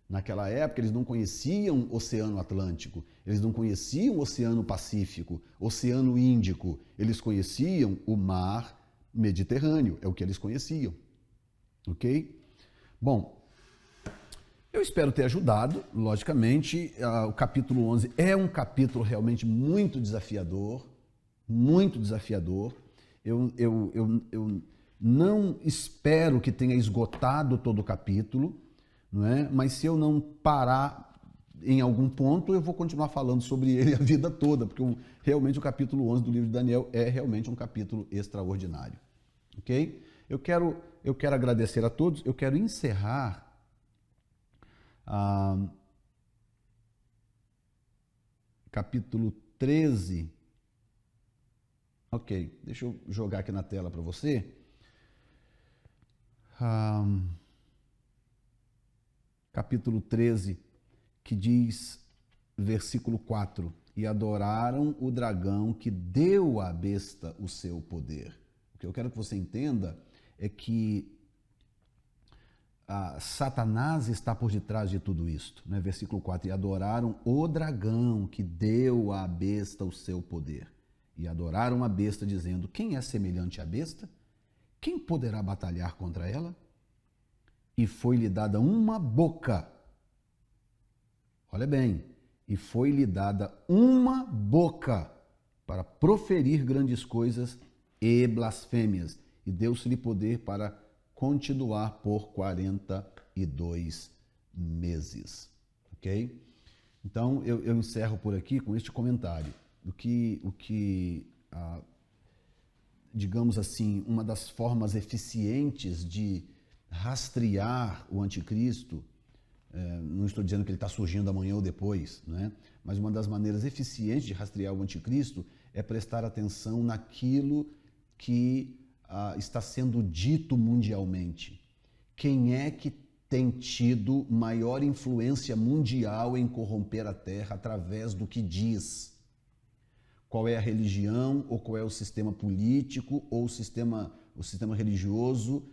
Naquela época, eles não conheciam o Oceano Atlântico, eles não conheciam o Oceano Pacífico, Oceano Índico, eles conheciam o mar Mediterrâneo, é o que eles conheciam. Ok? Bom, eu espero ter ajudado, logicamente. O capítulo 11 é um capítulo realmente muito desafiador, muito desafiador. Eu não espero que tenha esgotado todo o capítulo, não é? Mas se eu não parar em algum ponto, eu vou continuar falando sobre ele a vida toda, porque realmente o capítulo 11 do livro de Daniel é realmente um capítulo extraordinário. Ok? Eu quero agradecer a todos, eu quero encerrar capítulo 13. Ok, deixa eu jogar aqui na tela para você. Capítulo 13, que diz, versículo 4, e adoraram o dragão que deu à besta o seu poder. O que eu quero que você entenda é que Satanás está por detrás de tudo isto. Né? Versículo 4, e adoraram o dragão que deu à besta o seu poder. E adoraram a besta, dizendo, quem é semelhante à besta? Quem poderá batalhar contra ela? E foi-lhe dada uma boca. Olha bem, e foi-lhe dada uma boca para proferir grandes coisas e blasfêmias. E deu-se-lhe poder para continuar por 42 meses. Ok? Então, eu encerro por aqui com este comentário. Digamos assim, uma das formas eficientes de rastrear o anticristo, não estou dizendo que ele está surgindo amanhã ou depois, né? Mas uma das maneiras eficientes de rastrear o anticristo é prestar atenção naquilo que está sendo dito mundialmente. Quem é que tem tido maior influência mundial em corromper a terra através do que diz? Qual é a religião, ou qual é o sistema político, ou o sistema religioso?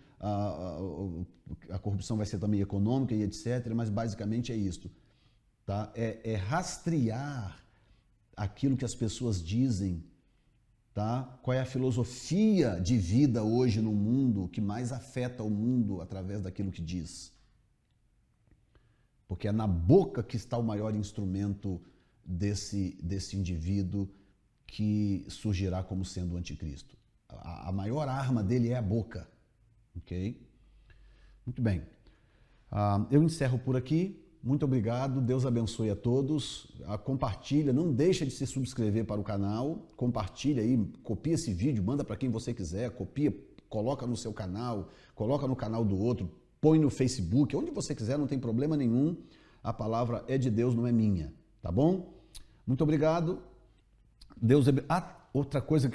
A corrupção vai ser também econômica e etc., mas basicamente é isto. Tá? É rastrear aquilo que as pessoas dizem. Tá? Qual é a filosofia de vida hoje no mundo que mais afeta o mundo através daquilo que diz? Porque é na boca que está o maior instrumento desse indivíduo que surgirá como sendo o anticristo. A maior arma dele é a boca. Ok? Muito bem. Eu encerro por aqui. Muito obrigado. Deus abençoe a todos. Compartilha, não deixa de se subscrever para o canal. Compartilha aí, copia esse vídeo, manda para quem você quiser. Copia, coloca no seu canal, coloca no canal do outro, põe no Facebook, onde você quiser, não tem problema nenhum. A palavra é de Deus, não é minha. Tá bom? Muito obrigado. Deus outra coisa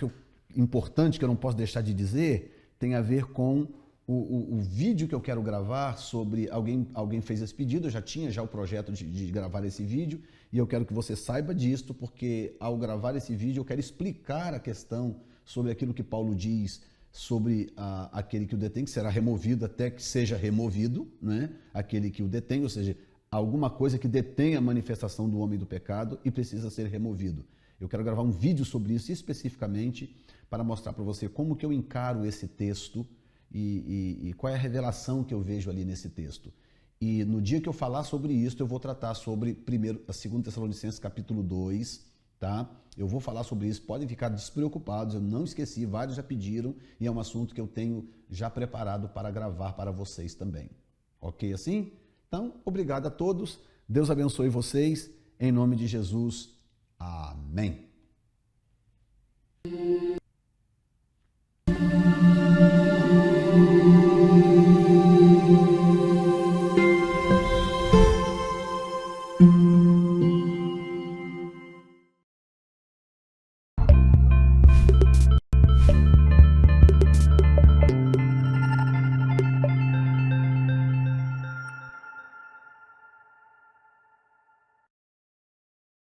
importante que eu não posso deixar de dizer tem a ver com o vídeo que eu quero gravar sobre... Alguém fez esse pedido, eu já tinha o projeto de gravar esse vídeo e eu quero que você saiba disto, porque ao gravar esse vídeo eu quero explicar a questão sobre aquilo que Paulo diz sobre aquele que o detém, que será removido até que seja removido, né? Aquele que o detém, ou seja, alguma coisa que detém a manifestação do homem do pecado e precisa ser removido. Eu quero gravar um vídeo sobre isso especificamente para mostrar para você como que eu encaro esse texto e qual é a revelação que eu vejo ali nesse texto. E no dia que eu falar sobre isso, eu vou tratar sobre 2 Tessalonicenses capítulo 2, tá? Eu vou falar sobre isso, podem ficar despreocupados, eu não esqueci, vários já pediram e é um assunto que eu tenho já preparado para gravar para vocês também. Ok assim? Então, obrigado a todos, Deus abençoe vocês, em nome de Jesus, amém.